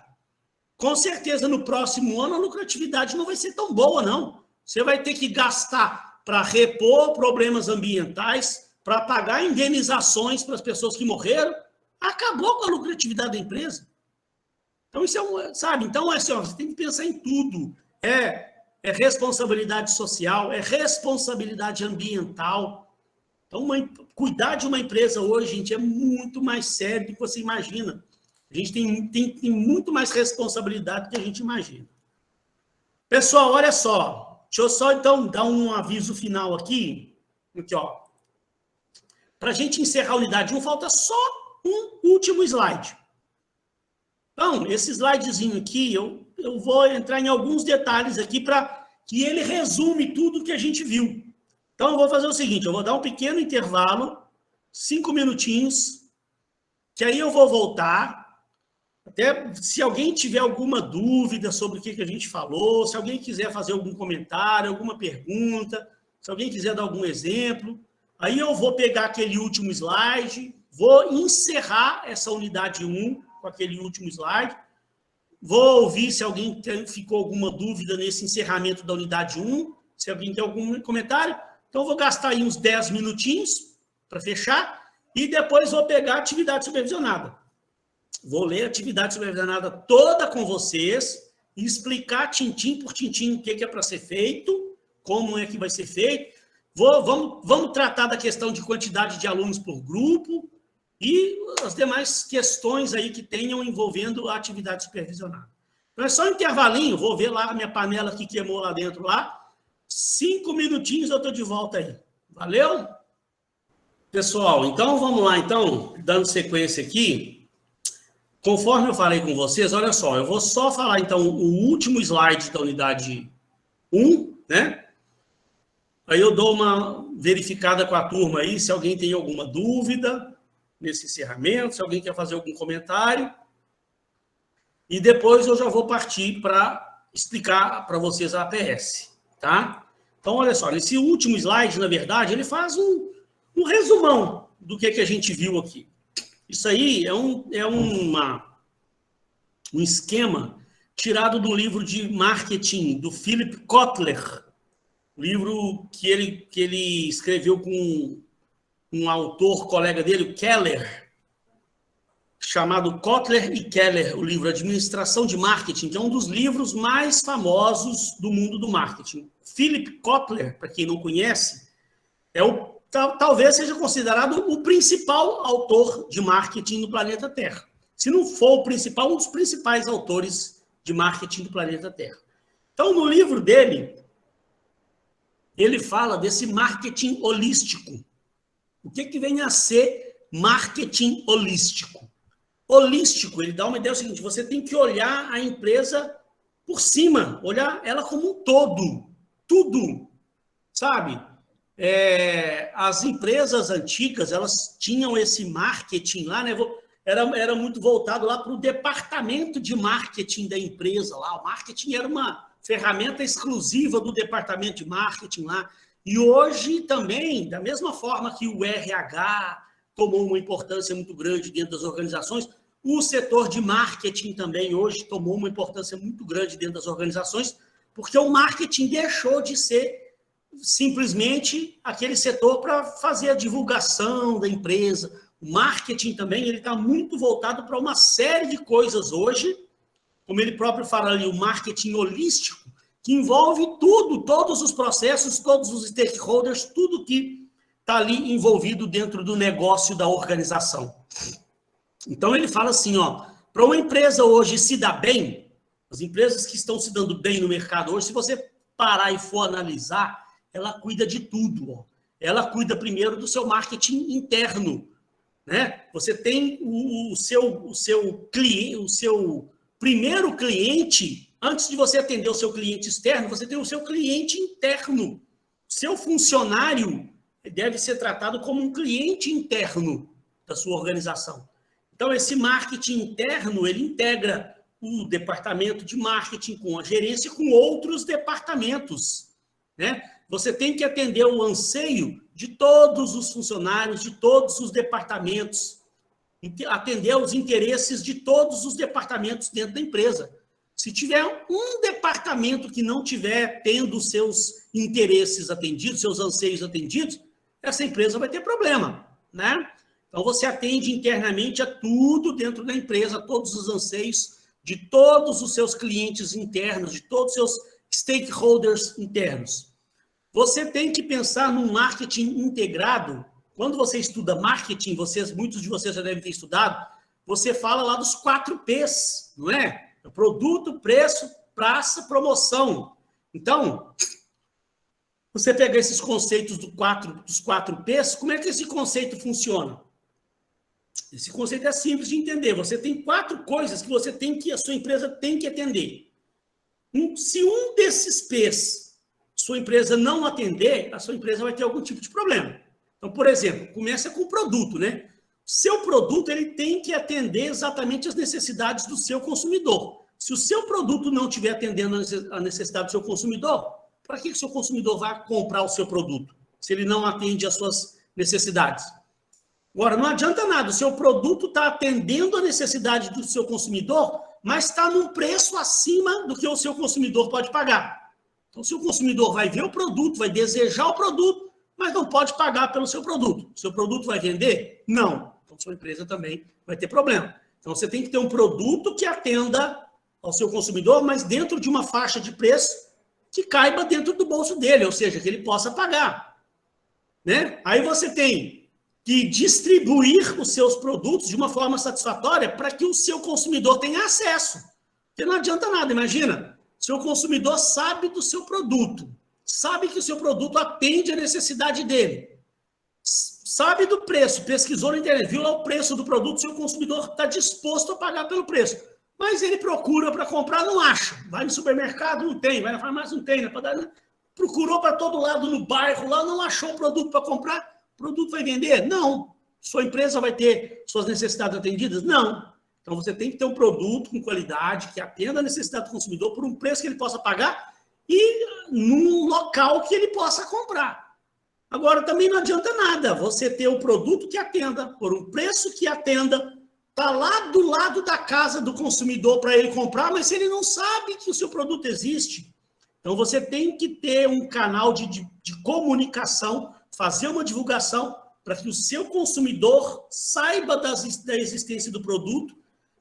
Speaker 1: Com certeza, no próximo ano, a lucratividade não vai ser tão boa, não. Você vai ter que gastar para repor problemas ambientais, para pagar indenizações para as pessoas que morreram. Acabou com a lucratividade da empresa. Então, isso sabe? Então, assim, você tem que pensar em tudo. É responsabilidade social, é responsabilidade ambiental. Então, cuidar de uma empresa hoje, gente, é muito mais sério do que você imagina. A gente tem muito mais responsabilidade do que a gente imagina. Pessoal, olha só. Deixa eu só, então, dar um aviso final aqui. Aqui, ó. Para a gente encerrar a unidade 1, falta só um último slide. Então, esse slidezinho aqui, eu vou entrar em alguns detalhes aqui para que ele resume tudo que a gente viu. Então, eu vou fazer o seguinte, eu vou dar um pequeno intervalo, 5 minutinhos, que aí eu vou voltar. Até se alguém tiver alguma dúvida sobre o que a gente falou, se alguém quiser fazer algum comentário, alguma pergunta, se alguém quiser dar algum exemplo, aí eu vou pegar aquele último slide, vou encerrar essa unidade 1 com aquele último slide, vou ouvir se alguém ficou alguma dúvida nesse encerramento da unidade 1, se alguém tem algum comentário. Então, eu vou gastar aí uns 10 minutinhos para fechar e depois vou pegar a atividade supervisionada. Vou ler a atividade supervisionada toda com vocês e explicar tintim por tintim o que é para ser feito, como é que vai ser feito. Vamos tratar da questão de quantidade de alunos por grupo e as demais questões aí que tenham envolvendo a atividade supervisionada. Então, é só um intervalinho, vou ver lá a minha panela que queimou lá dentro lá. 5 minutinhos eu estou de volta aí. Valeu? Pessoal, então vamos lá, então, dando sequência aqui. conforme eu falei com vocês, olha só, eu vou só falar, então, o último slide da unidade 1, né? Aí eu dou uma verificada com a turma aí, se alguém tem alguma dúvida nesse encerramento, se alguém quer fazer algum comentário. E depois eu já vou partir para explicar para vocês a APS, tá? Então, olha só, nesse último slide, na verdade, ele faz um resumão do que a gente viu aqui. Isso aí é um esquema tirado do livro de marketing do Philip Kotler, livro que ele escreveu com um autor, colega dele, o Keller, chamado Kotler e Keller, o livro Administração de Marketing, que é um dos livros mais famosos do mundo do marketing. Philip Kotler, para quem não conhece, talvez seja considerado o principal autor de marketing no planeta Terra. Se não for o principal, um dos principais autores de marketing do planeta Terra. Então, no livro dele, ele fala desse marketing holístico. O que vem a ser marketing holístico? Holístico, ele dá uma ideia, é o seguinte, você tem que olhar a empresa por cima, olhar ela como um todo, tudo, sabe? As empresas antigas, elas tinham esse marketing lá, né? Era muito voltado lá para o departamento de marketing da empresa lá. O marketing era uma ferramenta exclusiva do departamento de marketing lá. E hoje também, da mesma forma que o RH tomou uma importância muito grande dentro das organizações, o setor de marketing também hoje tomou uma importância muito grande dentro das organizações, porque o marketing deixou de ser simplesmente aquele setor para fazer a divulgação da empresa. O marketing também está muito voltado para uma série de coisas hoje, como ele próprio fala ali, o marketing holístico, que envolve tudo, todos os processos, todos os stakeholders, tudo que está ali envolvido dentro do negócio da organização. Então, ele fala assim, para uma empresa hoje se dar bem, as empresas que estão se dando bem no mercado hoje, se você parar e for analisar, ela cuida de tudo. Ela cuida primeiro do seu marketing interno, né? Você tem o seu cliente, o seu primeiro cliente, antes de você atender o seu cliente externo, você tem o seu cliente interno. Seu funcionário deve ser tratado como um cliente interno da sua organização. Então, esse marketing interno, ele integra o departamento de marketing com a gerência, com outros departamentos, né? Você tem que atender o anseio de todos os funcionários, de todos os departamentos, atender aos interesses de todos os departamentos dentro da empresa. Se tiver um departamento que não tiver tendo seus interesses atendidos, seus anseios atendidos, essa empresa vai ter problema, né? Então, você atende internamente a tudo dentro da empresa, a todos os anseios de todos os seus clientes internos, de todos os seus stakeholders internos. Você tem que pensar num marketing integrado. Quando você estuda marketing, muitos de vocês já devem ter estudado, você fala lá dos 4 P's, não é? Produto, preço, praça, promoção. Então, você pega esses conceitos dos 4 P's, como é que esse conceito funciona? Esse conceito é simples de entender. Você tem 4 coisas que a sua empresa tem que atender. Se um desses P's sua empresa não atender, a sua empresa vai ter algum tipo de problema. Então, por exemplo, começa com o produto, né? Seu produto ele tem que atender exatamente as necessidades do seu consumidor. Se o seu produto não estiver atendendo a necessidade do seu consumidor, para que o seu consumidor vai comprar o seu produto, se ele não atende às suas necessidades? Agora, não adianta nada, o seu produto está atendendo a necessidade do seu consumidor, mas está num preço acima do que o seu consumidor pode pagar. Então, se o consumidor vai ver o produto, vai desejar o produto, mas não pode pagar pelo seu produto. O seu produto vai vender? Não. Então, sua empresa também vai ter problema. Então, você tem que ter um produto que atenda ao seu consumidor, mas dentro de uma faixa de preço que caiba dentro do bolso dele, ou seja, que ele possa pagar, né? Aí você tem que distribuir os seus produtos de uma forma satisfatória para que o seu consumidor tenha acesso. Porque não adianta nada, imagina, seu consumidor sabe do seu produto, sabe que o seu produto atende a necessidade dele, sabe do preço, pesquisou na internet, viu lá o preço do produto, seu consumidor está disposto a pagar pelo preço. Mas ele procura para comprar, não acha. Vai no supermercado, não tem. Vai na farmácia, não tem. Na padaria, procurou para todo lado, no bairro, lá não achou o produto para comprar. O produto vai vender? Não. Sua empresa vai ter suas necessidades atendidas? Não. Então, você tem que ter um produto com qualidade, que atenda a necessidade do consumidor por um preço que ele possa pagar e num local que ele possa comprar. Agora, também não adianta nada você ter um produto que atenda por um preço que atenda, está lá do lado da casa do consumidor para ele comprar, mas ele não sabe que o seu produto existe. Então, você tem que ter um canal de comunicação, fazer uma divulgação para que o seu consumidor saiba da existência do produto,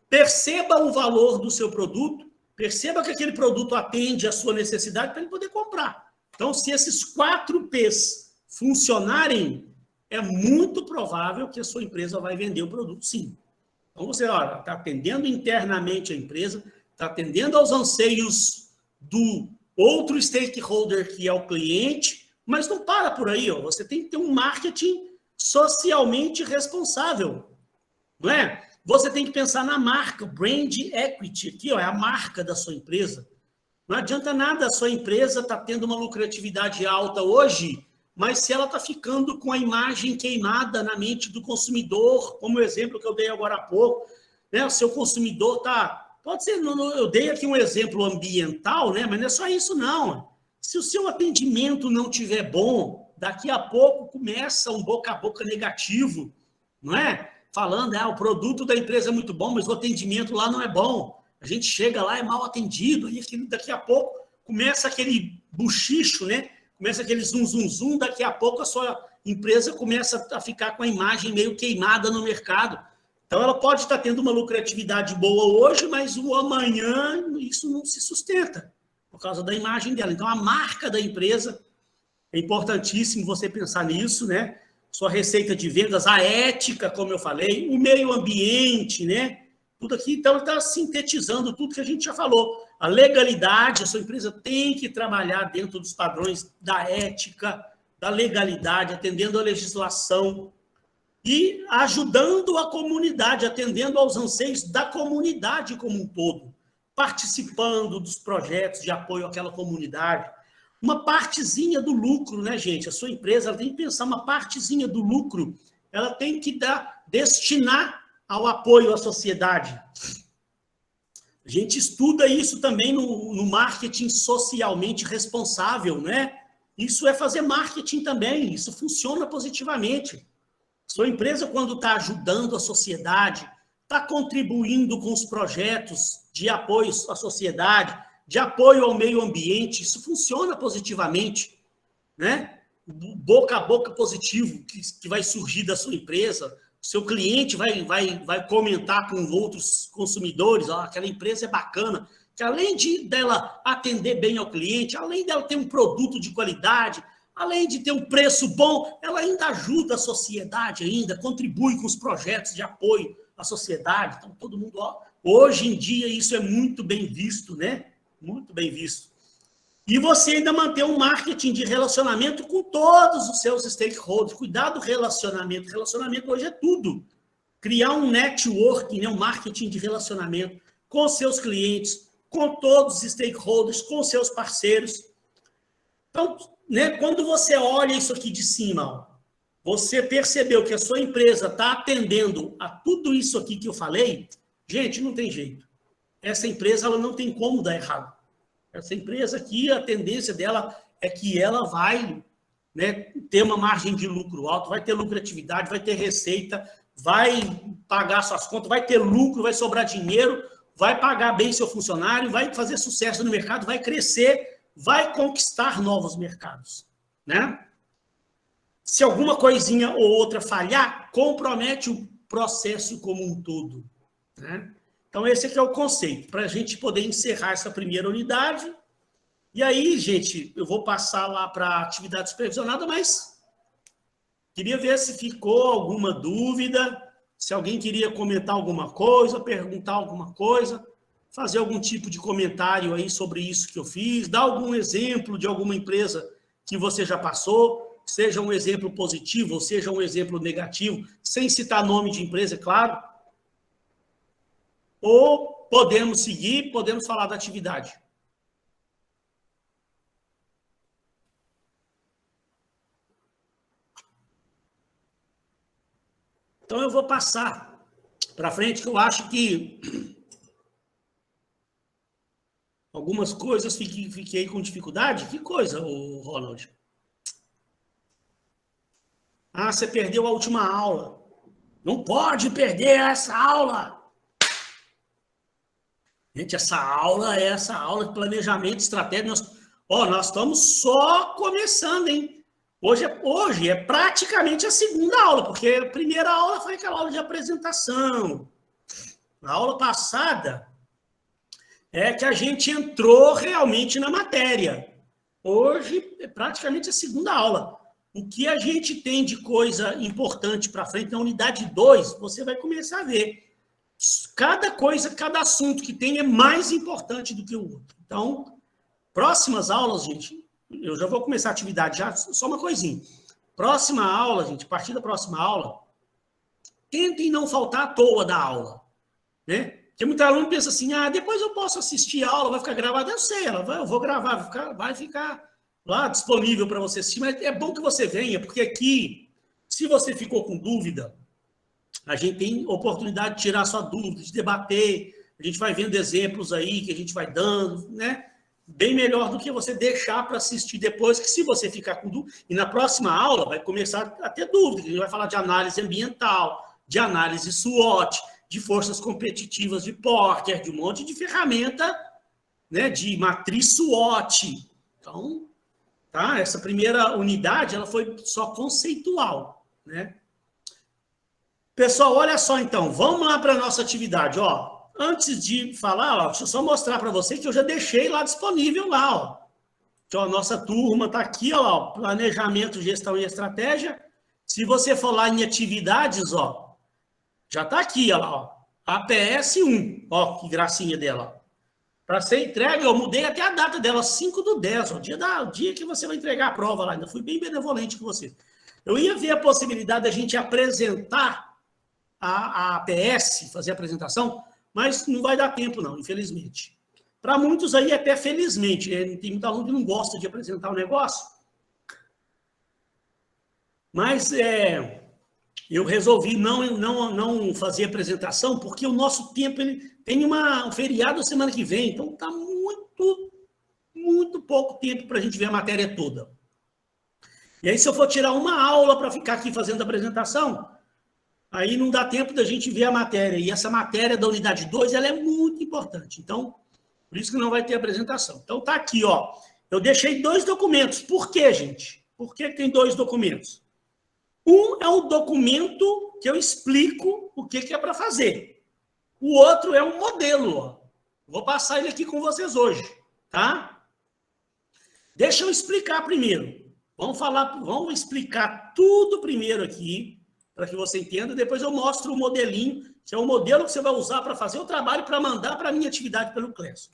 Speaker 1: perceba o valor do seu produto, perceba que aquele produto atende à sua necessidade para ele poder comprar. Então, se esses 4 P's funcionarem, é muito provável que a sua empresa vai vender o produto, sim. Então, você está atendendo internamente a empresa, está atendendo aos anseios do outro stakeholder, que é o cliente, mas não para por aí. Você tem que ter um marketing socialmente responsável, não é? Você tem que pensar na marca, brand equity, aqui é a marca da sua empresa. Não adianta nada a sua empresa estar tendo uma lucratividade alta hoje, mas se ela está ficando com a imagem queimada na mente do consumidor, como o exemplo que eu dei agora há pouco, né? O seu consumidor está... Pode ser, eu dei aqui um exemplo ambiental, né? Mas não é só isso, não. Se o seu atendimento não estiver bom, daqui a pouco começa um boca a boca negativo, não é? Falando, o produto da empresa é muito bom, mas o atendimento lá não é bom. A gente chega lá, é mal atendido, e daqui a pouco começa aquele buchicho, né? Começa aquele zum, daqui a pouco a sua empresa começa a ficar com a imagem meio queimada no mercado. Então, ela pode estar tendo uma lucratividade boa hoje, mas o amanhã isso não se sustenta, por causa da imagem dela. Então, a marca da empresa, é importantíssimo você pensar nisso, né? Sua receita de vendas, a ética, como eu falei, o meio ambiente, né? Tudo aqui, então, está sintetizando tudo que a gente já falou. A legalidade, a sua empresa tem que trabalhar dentro dos padrões da ética, da legalidade, atendendo à legislação e ajudando a comunidade, atendendo aos anseios da comunidade como um todo, participando dos projetos de apoio àquela comunidade. Uma partezinha do lucro, né, gente? A sua empresa ela tem que pensar uma partezinha do lucro, ela tem que destinar ao apoio à sociedade. A gente estuda isso também no marketing socialmente responsável, né? Isso é fazer marketing também, isso funciona positivamente. Sua empresa, quando está ajudando a sociedade, está contribuindo com os projetos de apoio à sociedade, de apoio ao meio ambiente, isso funciona positivamente, né? Boca a boca positivo que vai surgir da sua empresa, seu cliente vai comentar com outros consumidores, aquela empresa é bacana, que além dela atender bem ao cliente, além dela ter um produto de qualidade, além de ter um preço bom, ela ainda ajuda a sociedade, ainda contribui com os projetos de apoio à sociedade. Então, todo mundo, hoje em dia, isso é muito bem visto, né? Muito bem visto. E você ainda manter um marketing de relacionamento com todos os seus stakeholders. Cuidar do relacionamento. Relacionamento hoje é tudo. Criar um networking, né? Um marketing de relacionamento com seus clientes, com todos os stakeholders, com seus parceiros. Então, né, quando você olha isso aqui de cima, você percebeu que a sua empresa está atendendo a tudo isso aqui que eu falei, gente, não tem jeito. Essa empresa ela não tem como dar errado. Essa empresa aqui, a tendência dela é que ela vai, né, ter uma margem de lucro alto, vai ter lucratividade, vai ter receita, vai pagar suas contas, vai ter lucro, vai sobrar dinheiro, vai pagar bem seu funcionário, vai fazer sucesso no mercado, vai crescer, vai conquistar novos mercados, né? Se alguma coisinha ou outra falhar, compromete o processo como um todo, né? Então, esse aqui é o conceito, para a gente poder encerrar essa primeira unidade. E aí, gente, eu vou passar lá para a atividade supervisionada, mas queria ver se ficou alguma dúvida, se alguém queria comentar alguma coisa, perguntar alguma coisa, fazer algum tipo de comentário aí sobre isso que eu fiz, dar algum exemplo de alguma empresa que você já passou. seja um exemplo positivo ou seja um exemplo negativo, sem citar nome de empresa, é claro. Ou podemos seguir, podemos falar da atividade. Então, eu vou passar para frente, que eu acho que algumas coisas fiquei com dificuldade. Que coisa, Ronald? Ah, você perdeu a última aula. Não pode perder essa aula. Gente, essa aula é essa aula de planejamento estratégico. Nós estamos só começando, hein? Hoje é praticamente a segunda aula, porque a primeira aula foi aquela aula de apresentação. Na aula passada é que a gente entrou realmente na matéria. Hoje é praticamente a segunda aula. O que a gente tem de coisa importante para frente na unidade 2, você vai começar a ver. Cada coisa, cada assunto que tem é mais importante do que o outro. Então, próximas aulas, gente, eu já vou começar a atividade já, só uma coisinha. Próxima aula, gente, a partir da próxima aula, tentem não faltar à toa da aula, né? Porque muito aluno pensa assim, depois eu posso assistir a aula, vai ficar gravada. Eu sei, eu vou gravar, vai ficar lá disponível para você assistir, mas é bom que você venha, porque aqui, se você ficou com dúvida, a gente tem oportunidade de tirar sua dúvida, de debater, a gente vai vendo exemplos aí que a gente vai dando, né? Bem melhor do que você deixar para assistir depois, que se você ficar com dúvida, e na próxima aula vai começar a ter dúvida, a gente vai falar de análise ambiental, de análise SWOT, de forças competitivas de Porter, de um monte de ferramenta, né, de matriz SWOT. Então, tá? Essa primeira unidade ela foi só conceitual, né? Pessoal, olha só então, vamos lá para a nossa atividade, ó. Antes de falar, deixa eu só mostrar para vocês que eu já deixei lá disponível lá, ó. Então, a nossa turma está aqui, ó, planejamento, gestão e estratégia. Se você for lá em atividades, ó, já está aqui, ó, APS 1, ó, que gracinha dela. Para ser entregue, eu mudei até a data dela, 5/10, ó, o dia que você vai entregar a prova lá. Ainda fui bem benevolente com você. Eu ia ver a possibilidade da gente apresentar a APS, fazer a apresentação, mas não vai dar tempo, não, infelizmente. Para muitos aí, até felizmente, né? Tem muito aluno que não gosta de apresentar o negócio. Mas eu resolvi não fazer apresentação, porque o nosso tempo ele tem um feriado semana que vem, então está muito pouco tempo para a gente ver a matéria toda. E aí, se eu for tirar uma aula para ficar aqui fazendo a apresentação, aí não dá tempo da gente ver a matéria. E essa matéria da unidade 2, ela é muito importante. Então, por isso que não vai ter apresentação. Então, tá aqui, ó. Eu deixei 2 documentos. Por quê, gente? Por que tem 2 documentos? Um é o documento que eu explico o que é para fazer. O outro é um modelo, ó. Vou passar ele aqui com vocês hoje, tá? Deixa eu explicar primeiro. Vamos explicar tudo primeiro aqui, para que você entenda, depois eu mostro o modelinho, que é o modelo que você vai usar para fazer o trabalho, para mandar para a minha atividade pelo Clesso.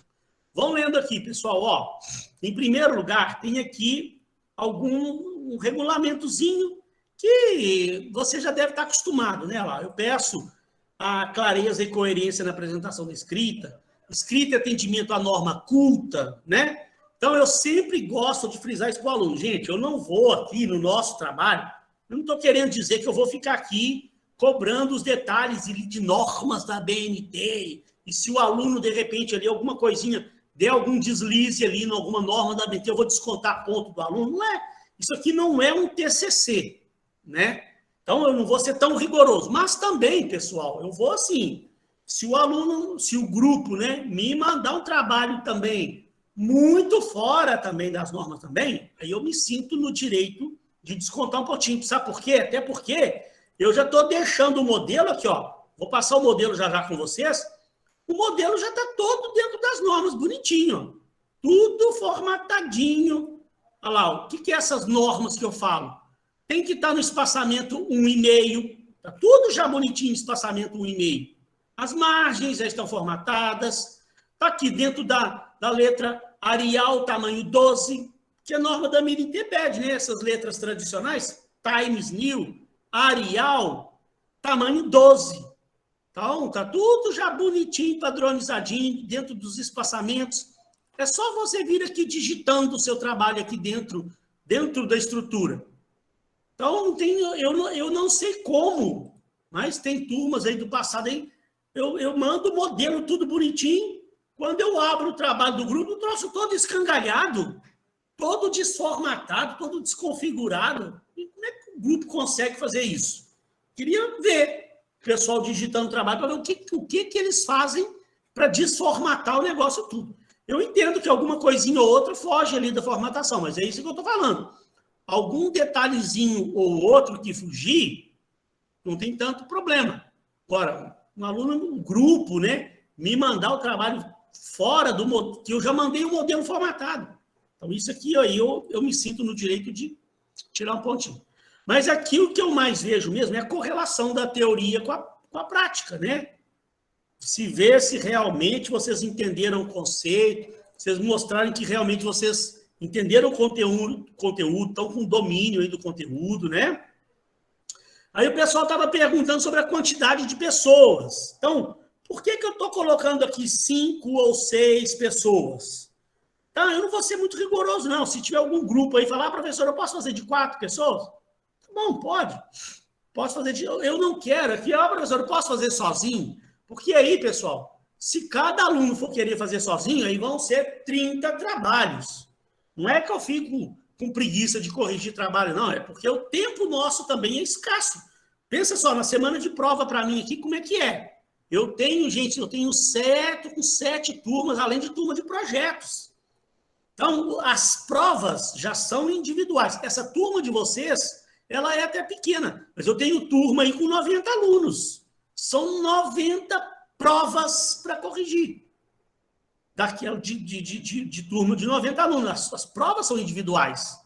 Speaker 1: Vão lendo aqui, pessoal. Ó, em primeiro lugar, tem aqui um regulamentozinho que você já deve estar acostumado, né? Lá, eu peço a clareza e coerência na apresentação da escrita e atendimento à norma culta, né? Então, eu sempre gosto de frisar isso para o aluno. Gente, eu não vou aqui no nosso trabalho, eu não estou querendo dizer que eu vou ficar aqui cobrando os detalhes de normas da BNT, e se o aluno, de repente, ali, alguma coisinha, der algum deslize ali em alguma norma da BNT, eu vou descontar ponto do aluno. Não é. Isso aqui não é um TCC, né? Então, eu não vou ser tão rigoroso. Mas também, pessoal, eu vou assim, se o grupo, né, me mandar um trabalho também muito fora também das normas também, aí eu me sinto no direito de descontar um pouquinho. Sabe por quê? Até porque eu já estou deixando o modelo aqui, ó. Vou passar o modelo já com vocês. O modelo já está todo dentro das normas, bonitinho. Tudo formatadinho. Olha lá, o que é essas normas que eu falo? Tem que estar no espaçamento 1,5. Está tudo já bonitinho, espaçamento 1,5. As margens já estão formatadas. Está aqui dentro da letra Arial, tamanho 12. que a norma da BNT pede, né? Essas letras tradicionais, Times New, Arial, tamanho 12. Então, tá tudo já bonitinho, padronizadinho, dentro dos espaçamentos. É só você vir aqui digitando o seu trabalho aqui dentro da estrutura. Então, eu não sei como, mas tem turmas aí do passado aí, eu mando o modelo tudo bonitinho, quando eu abro o trabalho do grupo, eu trouxe todo escangalhado, todo desformatado, todo desconfigurado. E como é que o grupo consegue fazer isso? Queria ver o pessoal digitando o trabalho para ver o que eles fazem para desformatar o negócio tudo. Eu entendo que alguma coisinha ou outra foge ali da formatação, mas é isso que eu estou falando. Algum detalhezinho ou outro que fugir, não tem tanto problema. Agora, um aluno, um grupo, né, me mandar o trabalho fora do modelo, que eu já mandei o modelo formatado. Então, isso aqui aí eu me sinto no direito de tirar um pontinho. Mas aqui o que eu mais vejo mesmo é a correlação da teoria com a prática, né? Se ver se realmente vocês entenderam o conceito, vocês mostrarem que realmente vocês entenderam o conteúdo, estão com domínio aí do conteúdo, né? Aí o pessoal estava perguntando sobre a quantidade de pessoas. Então, por que eu estou colocando aqui 5 ou 6 pessoas? Então, eu não vou ser muito rigoroso, não. Se tiver algum grupo aí, falar, professor, eu posso fazer de 4 pessoas? Bom, pode. Posso fazer de... Eu não quero aqui, professor, eu posso fazer sozinho? Porque aí, pessoal, se cada aluno for querer fazer sozinho, aí vão ser 30 trabalhos. Não é que eu fico com preguiça de corrigir trabalho, não. É porque o tempo nosso também é escasso. Pensa só, na semana de prova para mim aqui, como é que é? Eu tenho 7 turmas, além de turma de projetos. Então, as provas já são individuais. Essa turma de vocês, ela é até pequena, mas eu tenho turma aí com 90 alunos. São 90 provas para corrigir. Daquela de turma de 90 alunos. As provas são individuais.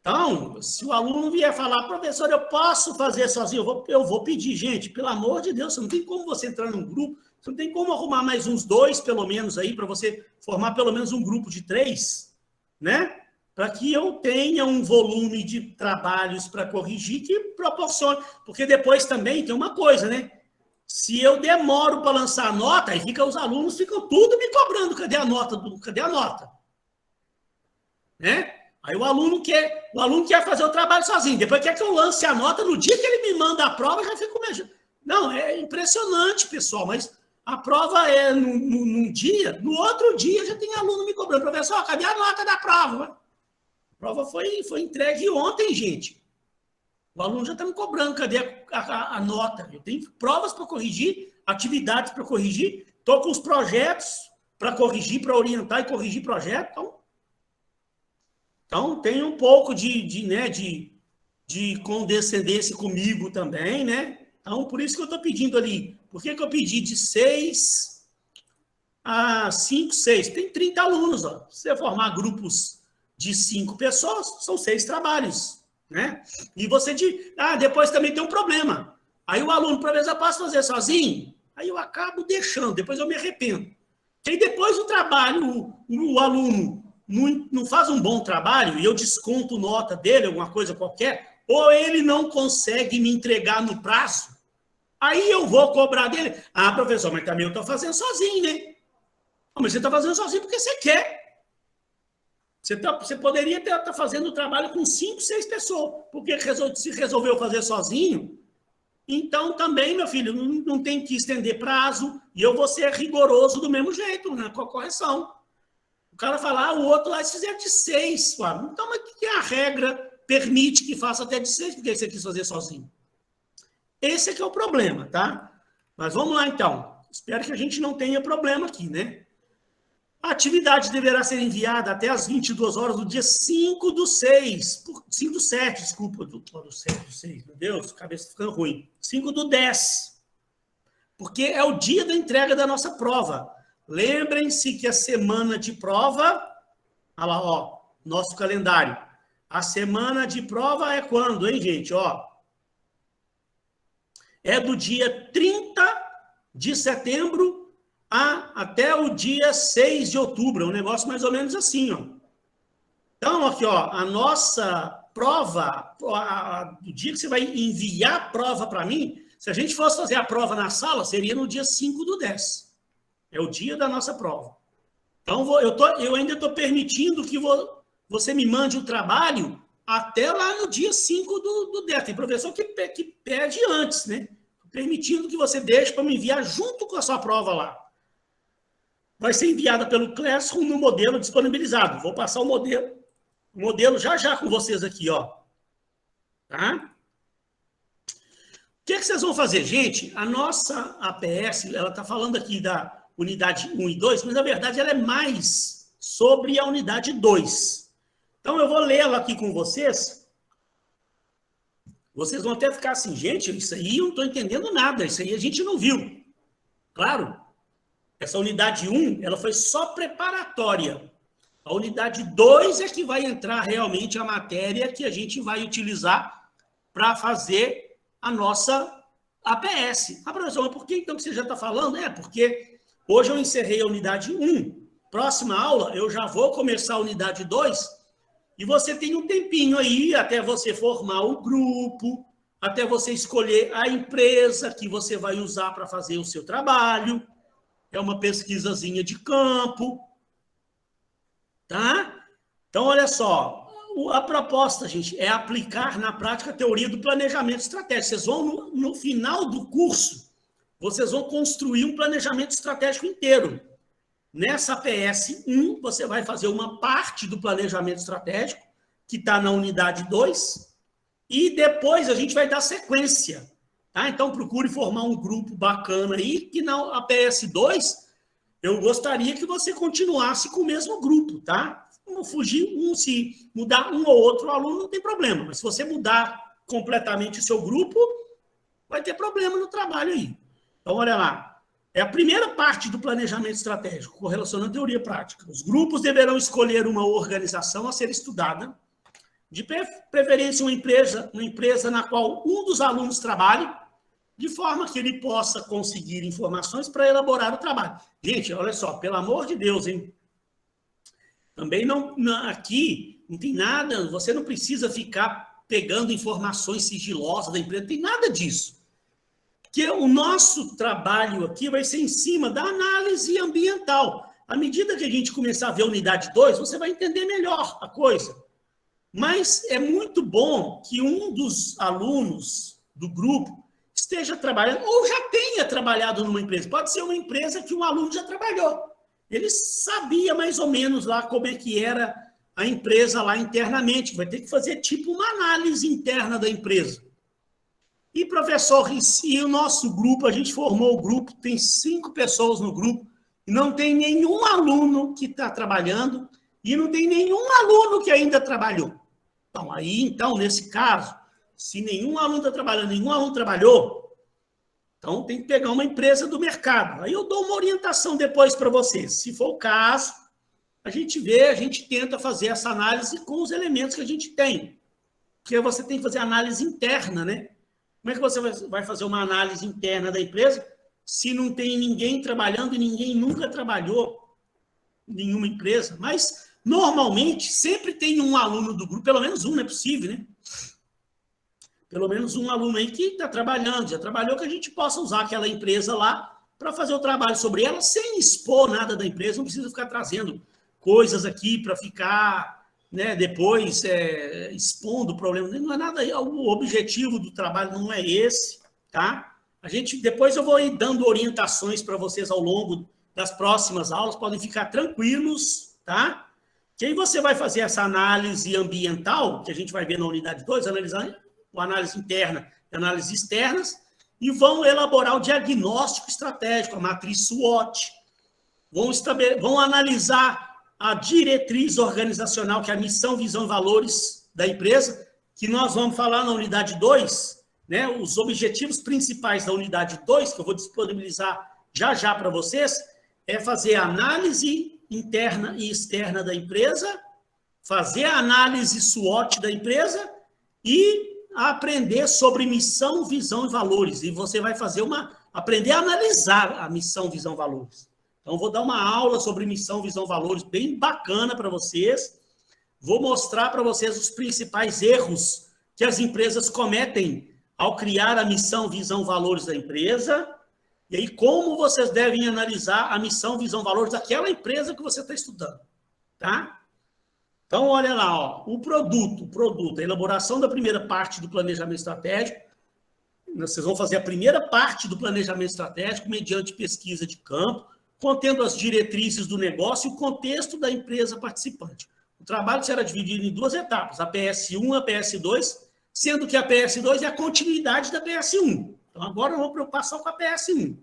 Speaker 1: Então, se o aluno vier falar, professor, eu posso fazer sozinho, eu vou pedir, gente, pelo amor de Deus, não tem como você entrar num grupo, você não tem como arrumar mais uns 2, pelo menos, aí, para você formar pelo menos um grupo de 3, né? Para que eu tenha um volume de trabalhos para corrigir que proporcione. Porque depois também tem uma coisa, né? Se eu demoro para lançar a nota, aí os alunos ficam tudo me cobrando, cadê a nota? Cadê a nota? Né? Aí o aluno quer fazer o trabalho sozinho. Depois quer que eu lance a nota, no dia que ele me manda a prova, eu já fico mexendo. Não, é impressionante, pessoal, mas a prova é num dia, no outro dia já tem aluno me cobrando. Professor, cadê a nota da prova? A prova foi entregue ontem, gente. O aluno já está me cobrando, cadê a nota? Eu tenho provas para corrigir, atividades para corrigir, estou com os projetos para corrigir, para orientar e corrigir projeto. Então tem um pouco de condescendência comigo também, né? Então, por isso que eu estou pedindo ali. Por que eu pedi de 6 a 5, 6? Tem 30 alunos, ó. Se você formar grupos de 5 pessoas, são 6 trabalhos, né? E você depois também tem um problema. Aí o aluno, professor, eu posso fazer sozinho? Aí eu acabo deixando, depois eu me arrependo. Aí depois o trabalho, o aluno não faz um bom trabalho e eu desconto nota dele, alguma coisa qualquer, ou ele não consegue me entregar no prazo, aí eu vou cobrar dele. Ah, professor, mas também eu estou fazendo sozinho, né? Mas você está fazendo sozinho porque você quer. Você poderia estar fazendo o trabalho com 5, 6 pessoas, porque se resolveu fazer sozinho, então também, meu filho, não tem que estender prazo e eu vou ser rigoroso do mesmo jeito, né, com a correção. O cara fala, o outro lá, se fizer de 6, então, mas o que a regra permite que faça até de 6, porque você quis fazer sozinho? Esse é que é o problema, tá? Mas vamos lá, então. Espero que a gente não tenha problema aqui, né? A atividade deverá ser enviada até as 22 horas do dia 5 do 6. 5 do 7, desculpa. Do 6, meu Deus, a cabeça ficando ruim. 5 do 10. Porque é o dia da entrega da nossa prova. Lembrem-se que a semana de prova, olha lá, ó, nosso calendário. A semana de prova é quando, hein, gente? Ó, é do dia 30 de setembro até o dia 6 de outubro. É um negócio mais ou menos assim, ó. Então, aqui, ó, a nossa prova, do dia que você vai enviar a prova para mim, se a gente fosse fazer a prova na sala, seria no dia 5/10. É o dia da nossa prova. Então, eu ainda estou permitindo que você me mande o trabalho até lá no dia 5/10. Tem professor que pede antes, né? Permitindo que você deixe para me enviar junto com a sua prova lá. Vai ser enviada pelo Classroom no modelo disponibilizado. Vou passar o modelo já com vocês aqui, ó. Tá? O que vocês vão fazer, gente? A nossa APS, ela está falando aqui da unidade 1 e 2, mas, na verdade, ela é mais sobre a unidade 2. Então, eu vou lê-la aqui com vocês. Vocês vão até ficar assim, gente, isso aí eu não estou entendendo nada, isso aí a gente não viu. Claro, essa unidade 1, ela foi só preparatória. A unidade 2 é que vai entrar realmente a matéria que a gente vai utilizar para fazer a nossa APS. Ah, professor, mas por que então que você já está falando? Porque hoje eu encerrei a unidade 1. Próxima aula, eu já vou começar a unidade 2 e você tem um tempinho aí até você formar o grupo, até você escolher a empresa que você vai usar para fazer o seu trabalho. É uma pesquisazinha de campo. Tá? Então, olha só, a proposta, gente, é aplicar na prática a teoria do planejamento estratégico. Vocês vão, no final do curso, vocês vão construir um planejamento estratégico inteiro. Nessa PS1, você vai fazer uma parte do planejamento estratégico, que está na unidade 2, e depois a gente vai dar sequência. Tá? Então, procure formar um grupo bacana aí, que na PS2, eu gostaria que você continuasse com o mesmo grupo, tá? Não fugir, se mudar um ou outro aluno, não tem problema. Mas se você mudar completamente o seu grupo, vai ter problema no trabalho aí. Então, olha lá. É a primeira parte do planejamento estratégico, correlacionando teoria e prática. Os grupos deverão escolher uma organização a ser estudada, de preferência uma empresa na qual um dos alunos trabalhe, de forma que ele possa conseguir informações para elaborar o trabalho. Gente, olha só, pelo amor de Deus, hein? Também aqui não tem nada, você não precisa ficar pegando informações sigilosas da empresa, não tem nada disso. Porque o nosso trabalho aqui vai ser em cima da análise ambiental. À medida que a gente começar a ver a unidade 2, você vai entender melhor a coisa. Mas é muito bom que um dos alunos do grupo esteja trabalhando, ou já tenha trabalhado numa empresa. Pode ser uma empresa que um aluno já trabalhou. Ele sabia mais ou menos lá como é que era a empresa lá internamente. Vai ter que fazer tipo uma análise interna da empresa. E, professor, e o nosso grupo, a gente formou o grupo, tem 5 pessoas no grupo, e não tem nenhum aluno que está trabalhando, e não tem nenhum aluno que ainda trabalhou. Então, então, nesse caso, se nenhum aluno está trabalhando, nenhum aluno trabalhou, então tem que pegar uma empresa do mercado. Aí eu dou uma orientação depois para vocês. Se for o caso, a gente tenta fazer essa análise com os elementos que a gente tem. Porque você tem que fazer análise interna, né? Como é que você vai fazer uma análise interna da empresa se não tem ninguém trabalhando e ninguém nunca trabalhou em nenhuma empresa? Mas, normalmente, sempre tem um aluno do grupo, pelo menos um, não é possível, né? Pelo menos um aluno aí que está trabalhando, já trabalhou, que a gente possa usar aquela empresa lá para fazer o trabalho sobre ela sem expor nada da empresa, não precisa ficar trazendo coisas aqui para ficar... Né, depois expondo o problema, não é nada, o objetivo do trabalho não é esse, tá? Depois eu vou ir dando orientações para vocês ao longo das próximas aulas, podem ficar tranquilos, tá? Que aí você vai fazer essa análise ambiental, que a gente vai ver na unidade 2, analisar a análise interna e análise externas, e vão elaborar o diagnóstico estratégico, a matriz SWOT, vão analisar a diretriz organizacional, que é a missão, visão e valores da empresa, que nós vamos falar na unidade 2, né, os objetivos principais da unidade 2, que eu vou disponibilizar já para vocês, é fazer a análise interna e externa da empresa, fazer a análise SWOT da empresa e aprender sobre missão, visão e valores. E você vai aprender a analisar a missão, visão e valores. Então, vou dar uma aula sobre missão, visão, valores, bem bacana para vocês. vou mostrar para vocês os principais erros que as empresas cometem ao criar a missão, visão, valores da empresa, e aí como vocês devem analisar a missão, visão, valores daquela empresa que você está estudando, tá? Então, olha lá, ó, o produto, a elaboração da primeira parte do planejamento estratégico. Vocês vão fazer a primeira parte do planejamento estratégico mediante pesquisa de campo, contendo as diretrizes do negócio e o contexto da empresa participante. O trabalho será dividido em duas etapas, a PS1 e a PS2, sendo que a PS2 é a continuidade da PS1. Então, agora eu vou preocupar só com a PS1.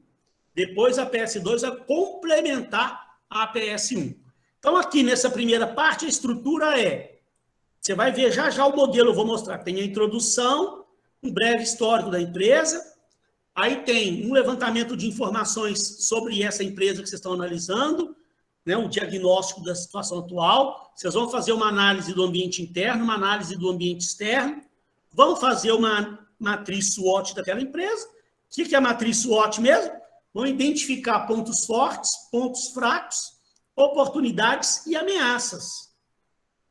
Speaker 1: Depois, a PS2 vai complementar a PS1. Então, aqui nessa primeira parte, a estrutura é... Você vai ver já o modelo, eu vou mostrar. Tem a introdução, um breve histórico da empresa. Aí tem um levantamento de informações sobre essa empresa que vocês estão analisando, né, um diagnóstico da situação atual. Vocês vão fazer uma análise do ambiente interno, uma análise do ambiente externo. Vão fazer uma matriz SWOT daquela empresa. O que é a matriz SWOT mesmo? Vão identificar pontos fortes, pontos fracos, oportunidades e ameaças.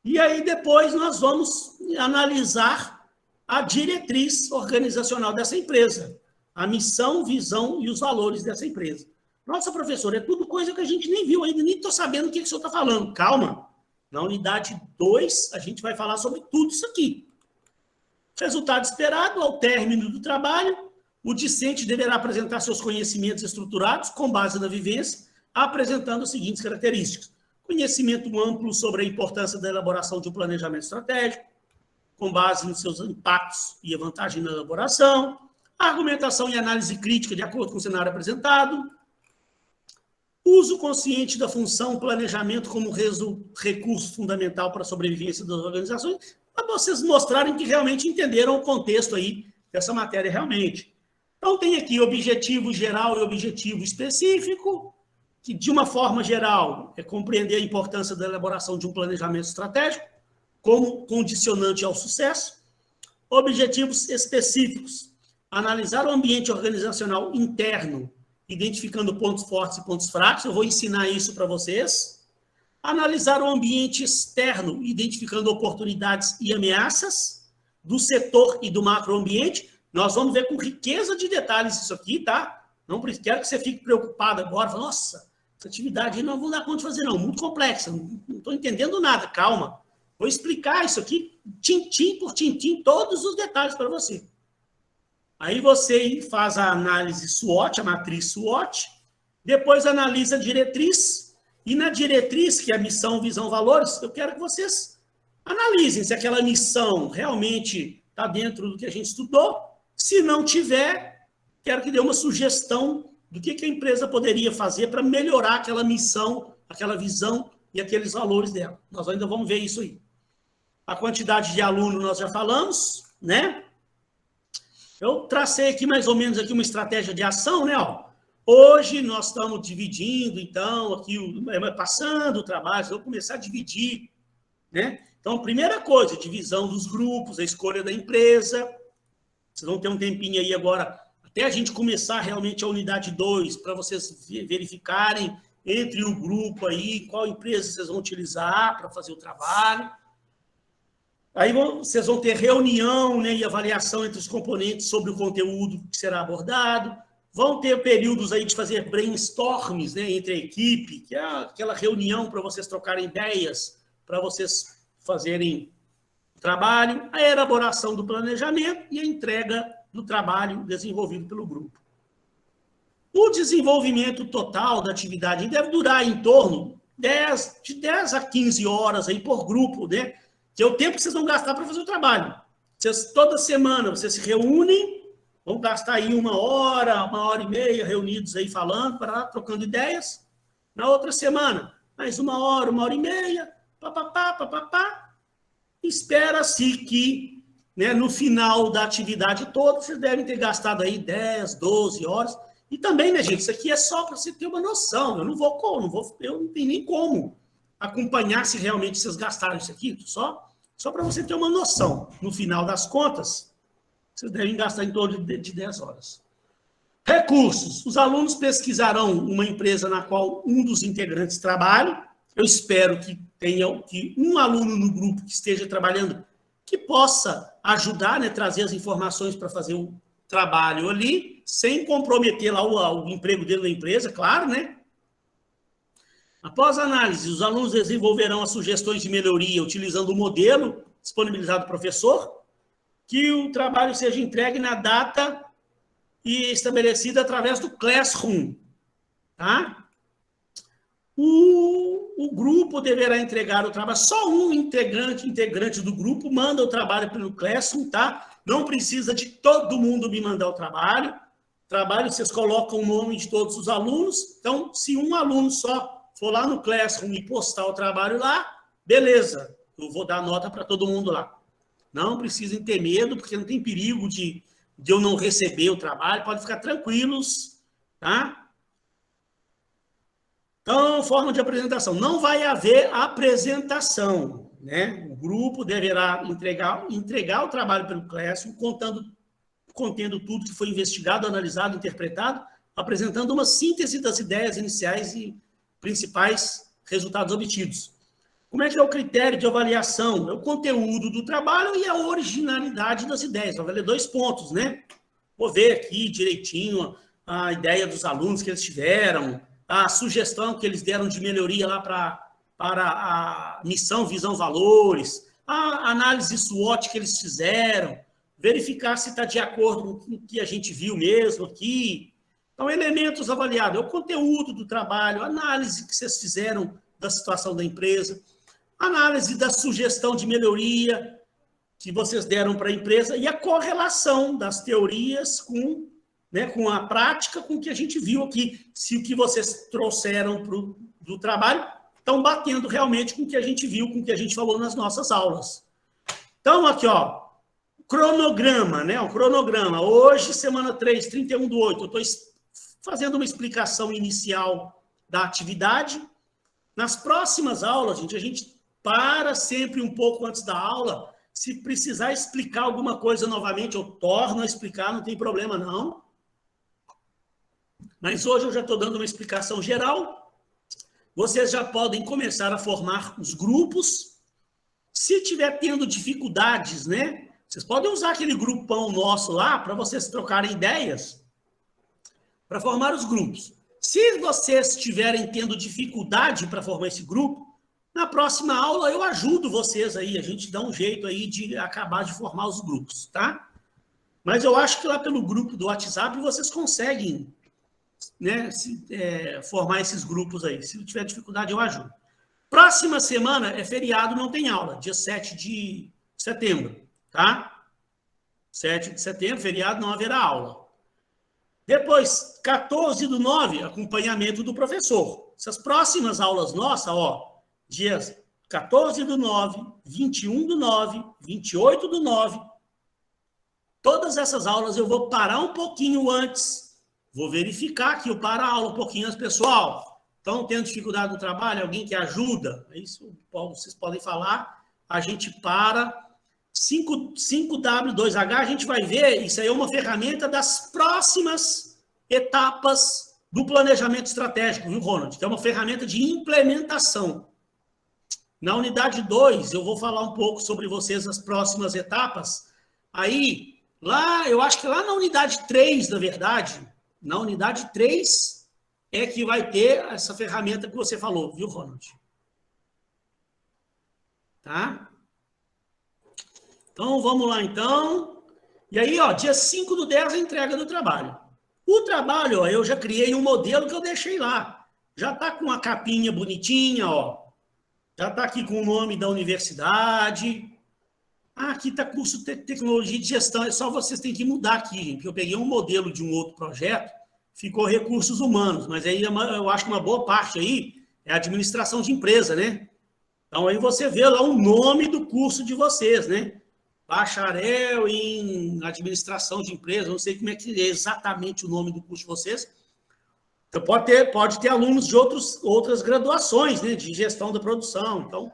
Speaker 1: E aí depois nós vamos analisar a diretriz organizacional dessa empresa, a missão, visão e os valores dessa empresa. Nossa, professor, é tudo coisa que a gente nem viu ainda, nem estou sabendo o que o senhor está falando. Calma, na unidade 2 a gente vai falar sobre tudo isso aqui. Resultado esperado, ao término do trabalho, o discente deverá apresentar seus conhecimentos estruturados com base na vivência, apresentando as seguintes características. Conhecimento amplo sobre a importância da elaboração de um planejamento estratégico, com base nos seus impactos e a vantagem na elaboração, argumentação e análise crítica de acordo com o cenário apresentado, uso consciente da função planejamento como recurso fundamental para a sobrevivência das organizações, para vocês mostrarem que realmente entenderam o contexto aí dessa matéria realmente. Então, tem aqui objetivo geral e objetivo específico, que, de uma forma geral, é compreender a importância da elaboração de um planejamento estratégico como condicionante ao sucesso. Objetivos específicos, analisar o ambiente organizacional interno, identificando pontos fortes e pontos fracos. Eu vou ensinar isso para vocês. Analisar o ambiente externo, identificando oportunidades e ameaças do setor e do macroambiente. Nós vamos ver com riqueza de detalhes isso aqui, tá? Não quero que você fique preocupado agora. Nossa, essa atividade não vou dar conta de fazer, não. Muito complexa, não estou entendendo nada. Calma. Vou explicar isso aqui, tintim por tintim, todos os detalhes para você. Aí você faz a análise SWOT, a matriz SWOT, depois analisa a diretriz, e na diretriz, que é a missão, visão, valores, eu quero que vocês analisem se aquela missão realmente está dentro do que a gente estudou. Se não tiver, quero que dê uma sugestão do que a empresa poderia fazer para melhorar aquela missão, aquela visão e aqueles valores dela. Nós ainda vamos ver isso aí. A quantidade de alunos nós já falamos, né? Eu tracei aqui mais ou menos aqui uma estratégia de ação, né? Ó, hoje nós estamos dividindo, então, aqui, passando o trabalho, vou começar a dividir, né? Então, primeira coisa, divisão dos grupos, a escolha da empresa. Vocês vão ter um tempinho aí agora, até a gente começar realmente a unidade 2, para vocês verificarem entre o grupo aí, qual empresa vocês vão utilizar para fazer o trabalho. Aí vocês vão ter reunião, né, e avaliação entre os componentes sobre o conteúdo que será abordado. Vão ter períodos aí de fazer brainstorms, né, entre a equipe, que é aquela reunião para vocês trocarem ideias, para vocês fazerem trabalho, a elaboração do planejamento e a entrega do trabalho desenvolvido pelo grupo. O desenvolvimento total da atividade deve durar em torno de 10 a 15 horas aí por grupo, né? Que é o tempo que vocês vão gastar para fazer o trabalho. Toda semana vocês se reúnem, vão gastar aí 1h, 1h30 reunidos aí falando, trocando ideias. Na outra semana, mais 1h, 1h30, papapá. Espera-se que, né, no final da atividade toda, vocês devem ter gastado aí 10, 12 horas. E também, né, gente, isso aqui é só para você ter uma noção. Eu não tenho nem como acompanhar se realmente vocês gastaram isso aqui. Só para você ter uma noção. No final das contas, vocês devem gastar em torno de 10 horas. Recursos. Os alunos pesquisarão uma empresa na qual um dos integrantes trabalha. Eu espero que tenha que um aluno no grupo que esteja trabalhando, que possa ajudar, né, trazer as informações para fazer o trabalho ali, sem comprometer lá o emprego dele na empresa, claro, né? Após a análise, os alunos desenvolverão as sugestões de melhoria utilizando o modelo disponibilizado do professor, que o trabalho seja entregue na data e estabelecida através do Classroom, tá? O grupo deverá entregar o trabalho, só um integrante do grupo manda o trabalho pelo Classroom, tá? Não precisa de todo mundo me mandar o trabalho. Vocês colocam o nome de todos os alunos. Então, se um aluno só for lá no Classroom e postar o trabalho lá, beleza, eu vou dar nota para todo mundo lá. Não precisem ter medo, porque não tem perigo de eu não receber o trabalho, pode ficar tranquilos, tá? Então, forma de apresentação. Não vai haver apresentação, né? O grupo deverá entregar o trabalho pelo Classroom, contendo tudo que foi investigado, analisado, interpretado, apresentando uma síntese das ideias iniciais e principais resultados obtidos. Como é que é o critério de avaliação? É o conteúdo do trabalho e a originalidade das ideias. Vai valer 2 pontos, né? Vou ver aqui direitinho a ideia dos alunos que eles tiveram, a sugestão que eles deram de melhoria lá para a missão, visão, valores, a análise SWOT que eles fizeram, verificar se está de acordo com o que a gente viu mesmo aqui. Então, elementos avaliados, é o conteúdo do trabalho, a análise que vocês fizeram da situação da empresa, análise da sugestão de melhoria que vocês deram para a empresa e a correlação das teorias com a prática, com o que a gente viu aqui. Se o que vocês trouxeram do trabalho estão batendo realmente com o que a gente viu, com o que a gente falou nas nossas aulas. Então, aqui, ó, cronograma, né? O cronograma. Hoje, semana 3, 31/8, eu estou fazendo uma explicação inicial da atividade. Nas próximas aulas, a gente para sempre um pouco antes da aula. Se precisar explicar alguma coisa novamente, eu torno a explicar, não tem problema, não. Mas hoje eu já estou dando uma explicação geral. Vocês já podem começar a formar os grupos. Se tiver tendo dificuldades, né? Vocês podem usar aquele grupão nosso lá para vocês trocarem ideias para formar os grupos. Se vocês estiverem tendo dificuldade para formar esse grupo, na próxima aula eu ajudo vocês aí, a gente dá um jeito aí de acabar de formar os grupos, tá? Mas eu acho que lá pelo grupo do WhatsApp vocês conseguem, né, formar esses grupos aí. Se tiver dificuldade, eu ajudo. Próxima semana é feriado, não tem aula, dia 7 de setembro, tá? 7 de setembro, feriado, não haverá aula. Depois, 14/9, acompanhamento do professor. Essas próximas aulas nossas, ó, dias 14/9, 21/9, 28/9, todas essas aulas eu vou parar um pouquinho antes, vou verificar que eu paro a aula um pouquinho antes, pessoal. Então, tendo dificuldade no trabalho, alguém que ajuda, isso vocês podem falar, a gente para. 5W2H, a gente vai ver, isso aí é uma ferramenta das próximas etapas do planejamento estratégico, viu, Ronald? Que é uma ferramenta de implementação. Na unidade 2, eu vou falar um pouco sobre vocês as próximas etapas. Aí, lá, eu acho que lá na unidade 3, na verdade, na unidade 3 é que vai ter essa ferramenta que você falou, viu, Ronald? Tá? Então, vamos lá, então. E aí, ó, dia 5/10, a entrega do trabalho. O trabalho, ó, eu já criei um modelo que eu deixei lá. Já está com a capinha bonitinha, ó. Já está aqui com o nome da universidade. Ah, aqui está curso de tecnologia de gestão. É só vocês têm que mudar aqui, gente, porque eu peguei um modelo de um outro projeto, ficou recursos humanos, mas aí eu acho que uma boa parte aí é administração de empresa, né? Então, aí você vê lá o nome do curso de vocês, né? Bacharel em administração de empresa, não sei como é que é exatamente o nome do curso de vocês. Então, pode ter alunos de outras graduações, né, de gestão da produção. Então,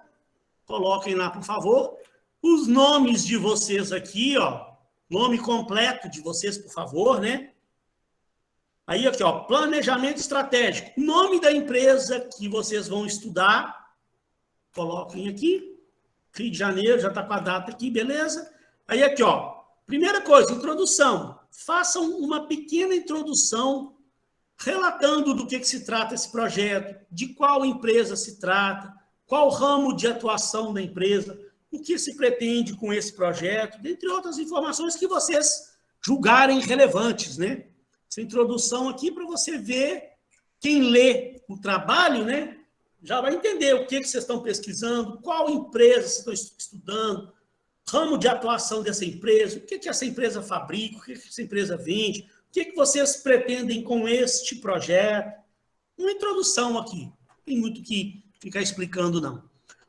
Speaker 1: coloquem lá, por favor, os nomes de vocês aqui, ó, nome completo de vocês, por favor, né? Aí, aqui, ó, planejamento estratégico, nome da empresa que vocês vão estudar, coloquem aqui. Rio de Janeiro, já está com a data aqui, beleza? Aí aqui, ó. Primeira coisa, introdução. Façam uma pequena introdução relatando do que se trata esse projeto, de qual empresa se trata, qual ramo de atuação da empresa, o que se pretende com esse projeto, dentre outras informações que vocês julgarem relevantes, né? Essa introdução aqui para você ver, quem lê o trabalho, né, já vai entender o que vocês estão pesquisando, qual empresa vocês estão estudando, ramo de atuação dessa empresa, o que essa empresa fabrica, o que essa empresa vende, o que vocês pretendem com este projeto. Uma introdução aqui, não tem muito que ficar explicando, não.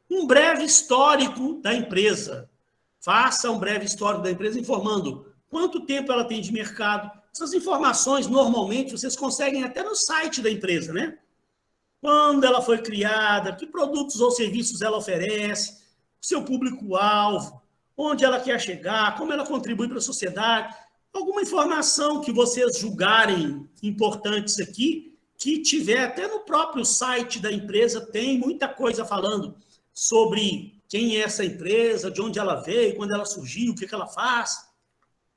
Speaker 1: Um breve histórico da empresa. Faça um breve histórico da empresa informando quanto tempo ela tem de mercado. Essas informações, normalmente, vocês conseguem até no site da empresa, né? Quando ela foi criada, que produtos ou serviços ela oferece, seu público-alvo, onde ela quer chegar, como ela contribui para a sociedade. Alguma informação que vocês julgarem importantes aqui, que tiver até no próprio site da empresa, tem muita coisa falando sobre quem é essa empresa, de onde ela veio, quando ela surgiu, o que ela faz.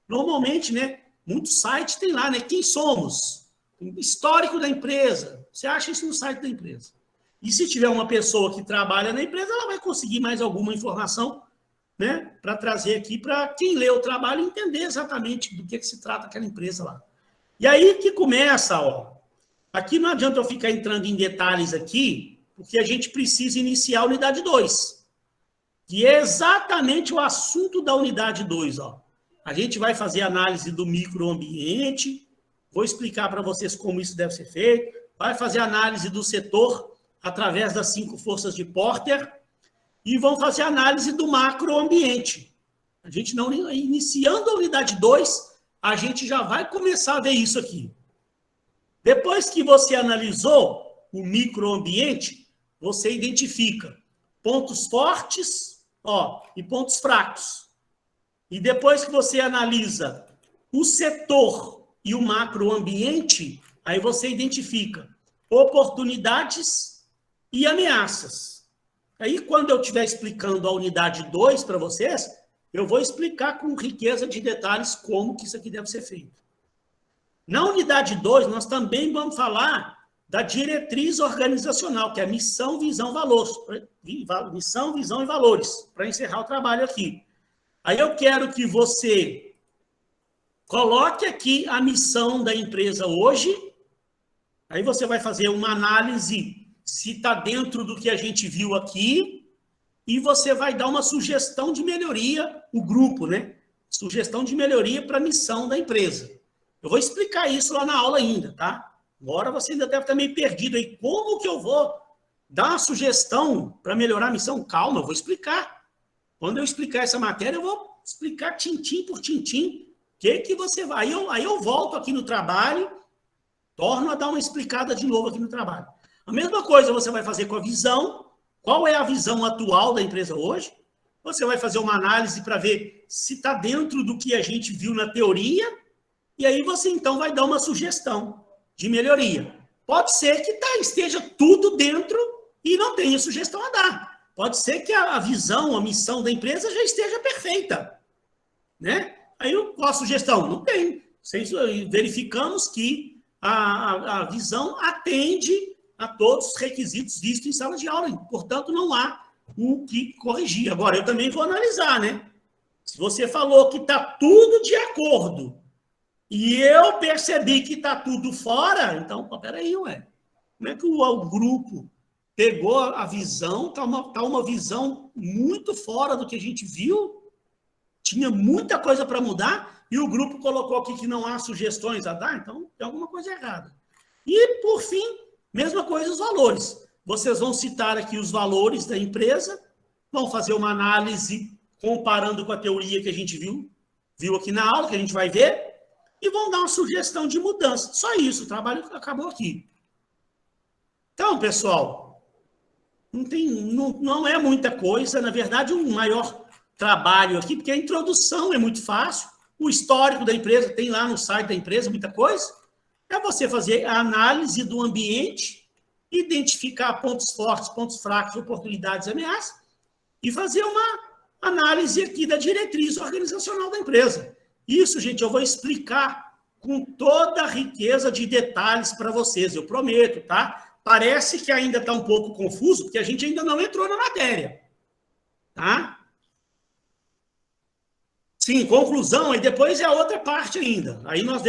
Speaker 1: Normalmente, né, muitos sites tem lá, né, quem somos, histórico da empresa. Você acha isso no site da empresa. E se tiver uma pessoa que trabalha na empresa, ela vai conseguir mais alguma informação, né, para trazer aqui para quem lê o trabalho entender exatamente do que se trata aquela empresa lá. E aí que começa, ó. Aqui não adianta eu ficar entrando em detalhes aqui, porque a gente precisa iniciar a unidade 2, que é exatamente o assunto da unidade 2, ó. A gente vai fazer análise do microambiente, vou explicar para vocês como isso deve ser feito, vai fazer análise do setor através das 5 forças de Porter, e vão fazer análise do macroambiente. A gente não, iniciando a unidade 2, a gente já vai começar a ver isso aqui. Depois que você analisou o microambiente, você identifica pontos fortes, ó, e pontos fracos. E depois que você analisa o setor e o macroambiente, aí você identifica oportunidades e ameaças. Aí, quando eu estiver explicando a unidade 2 para vocês, eu vou explicar com riqueza de detalhes como que isso aqui deve ser feito. Na unidade 2, nós também vamos falar da diretriz organizacional, que é missão, visão, valores. Missão, visão e valores, para encerrar o trabalho aqui. Aí eu quero que você coloque aqui a missão da empresa hoje, aí você vai fazer uma análise se está dentro do que a gente viu aqui, e você vai dar uma sugestão de melhoria, o grupo, né? Sugestão de melhoria para a missão da empresa. Eu vou explicar isso lá na aula ainda, tá? Agora você ainda deve estar meio perdido aí. Como que eu vou dar uma sugestão para melhorar a missão? Calma, eu vou explicar. Quando eu explicar essa matéria, eu vou explicar tintim por tintim o que você vai. Aí eu volto aqui no trabalho, torno a dar uma explicada de novo aqui no trabalho. A mesma coisa você vai fazer com a visão. Qual é a visão atual da empresa hoje? Você vai fazer uma análise para ver se está dentro do que a gente viu na teoria, e aí você então vai dar uma sugestão de melhoria. Pode ser que esteja tudo dentro e não tenha sugestão a dar. Pode ser que a visão, a missão da empresa já esteja perfeita, né? Aí qual a sugestão? Não tem. Verificamos que a visão atende a todos os requisitos vistos em sala de aula. Portanto, não há o que corrigir. Agora, eu também vou analisar, né? Se você falou que está tudo de acordo e eu percebi que está tudo fora, então, peraí, ué. Como é que o grupo pegou a visão, está uma visão muito fora do que a gente viu, tinha muita coisa para mudar, e o grupo colocou aqui que não há sugestões a dar, então tem alguma coisa errada. E, por fim, mesma coisa os valores. Vocês vão citar aqui os valores da empresa, vão fazer uma análise comparando com a teoria que a gente viu aqui na aula, que a gente vai ver, e vão dar uma sugestão de mudança. Só isso, o trabalho acabou aqui. Então, pessoal, não é muita coisa. Na verdade, o maior trabalho aqui, porque a introdução é muito fácil, o histórico da empresa, tem lá no site da empresa muita coisa, é você fazer a análise do ambiente identificar pontos fortes, pontos fracos, oportunidades e ameaças, e fazer uma análise aqui da diretriz organizacional da empresa. Isso, gente, eu vou explicar com toda a riqueza de detalhes para vocês, eu prometo, tá? Parece que ainda está um pouco confuso, porque a gente ainda não entrou na matéria, tá? Sim, conclusão, e depois é a outra parte ainda. Aí nós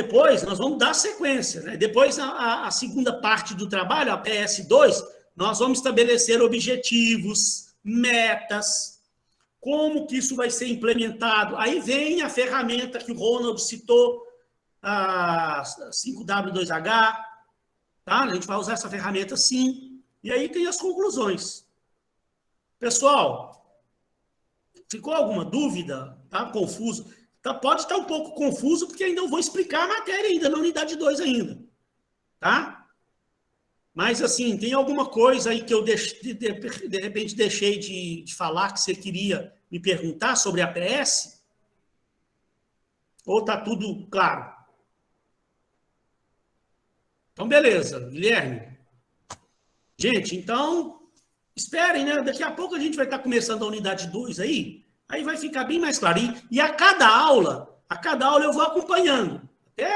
Speaker 1: vamos dar sequência, né? Depois, a segunda parte do trabalho, a PS2, nós vamos estabelecer objetivos, metas, como que isso vai ser implementado. Aí vem a ferramenta que o Ronald citou, a 5W2H, tá? A gente vai usar essa ferramenta sim, e aí tem as conclusões. Pessoal, ficou alguma dúvida? Tá confuso? Tá, pode estar um pouco confuso, porque ainda eu vou explicar a matéria ainda, na unidade 2 ainda. Tá? Mas, assim, tem alguma coisa aí que eu de repente deixei de falar que você queria me perguntar sobre a PS? Ou tá tudo claro? Então, beleza. Guilherme. Gente, então, esperem, né? Daqui a pouco a gente vai estar começando a unidade 2 aí. Aí vai ficar bem mais claro. E a cada aula eu vou acompanhando. Até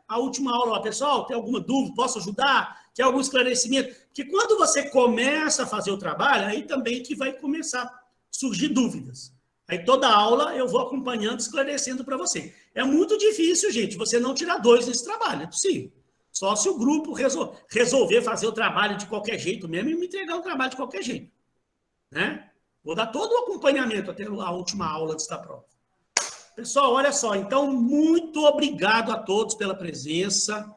Speaker 1: a última aula lá, pessoal, tem alguma dúvida? Posso ajudar? Quer algum esclarecimento? Porque quando você começa a fazer o trabalho, aí também que vai começar a surgir dúvidas. Aí toda aula eu vou acompanhando, esclarecendo para você. É muito difícil, gente, você não tirar 2 nesse trabalho. É possível. Só se o grupo resolver fazer o trabalho de qualquer jeito mesmo e me entregar o trabalho de qualquer jeito. Né? Vou dar todo o acompanhamento até a última aula desta prova. Pessoal, olha só. Então, muito obrigado a todos pela presença.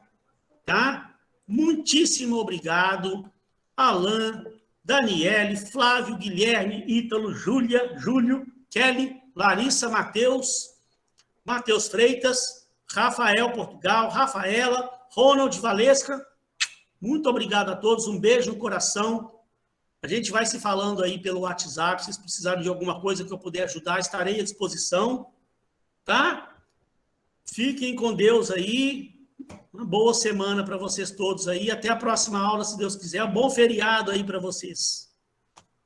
Speaker 1: Tá? Muitíssimo obrigado. Alan, Daniele, Flávio, Guilherme, Ítalo, Júlio, Kelly, Larissa, Matheus Freitas, Rafael Portugal, Rafaela, Ronald Valesca. Muito obrigado a todos. Um beijo no coração. A gente vai se falando aí pelo WhatsApp. Se vocês precisarem de alguma coisa que eu puder ajudar, estarei à disposição. Tá? Fiquem com Deus aí. Uma boa semana para vocês todos aí. Até a próxima aula, se Deus quiser. Um bom feriado aí para vocês.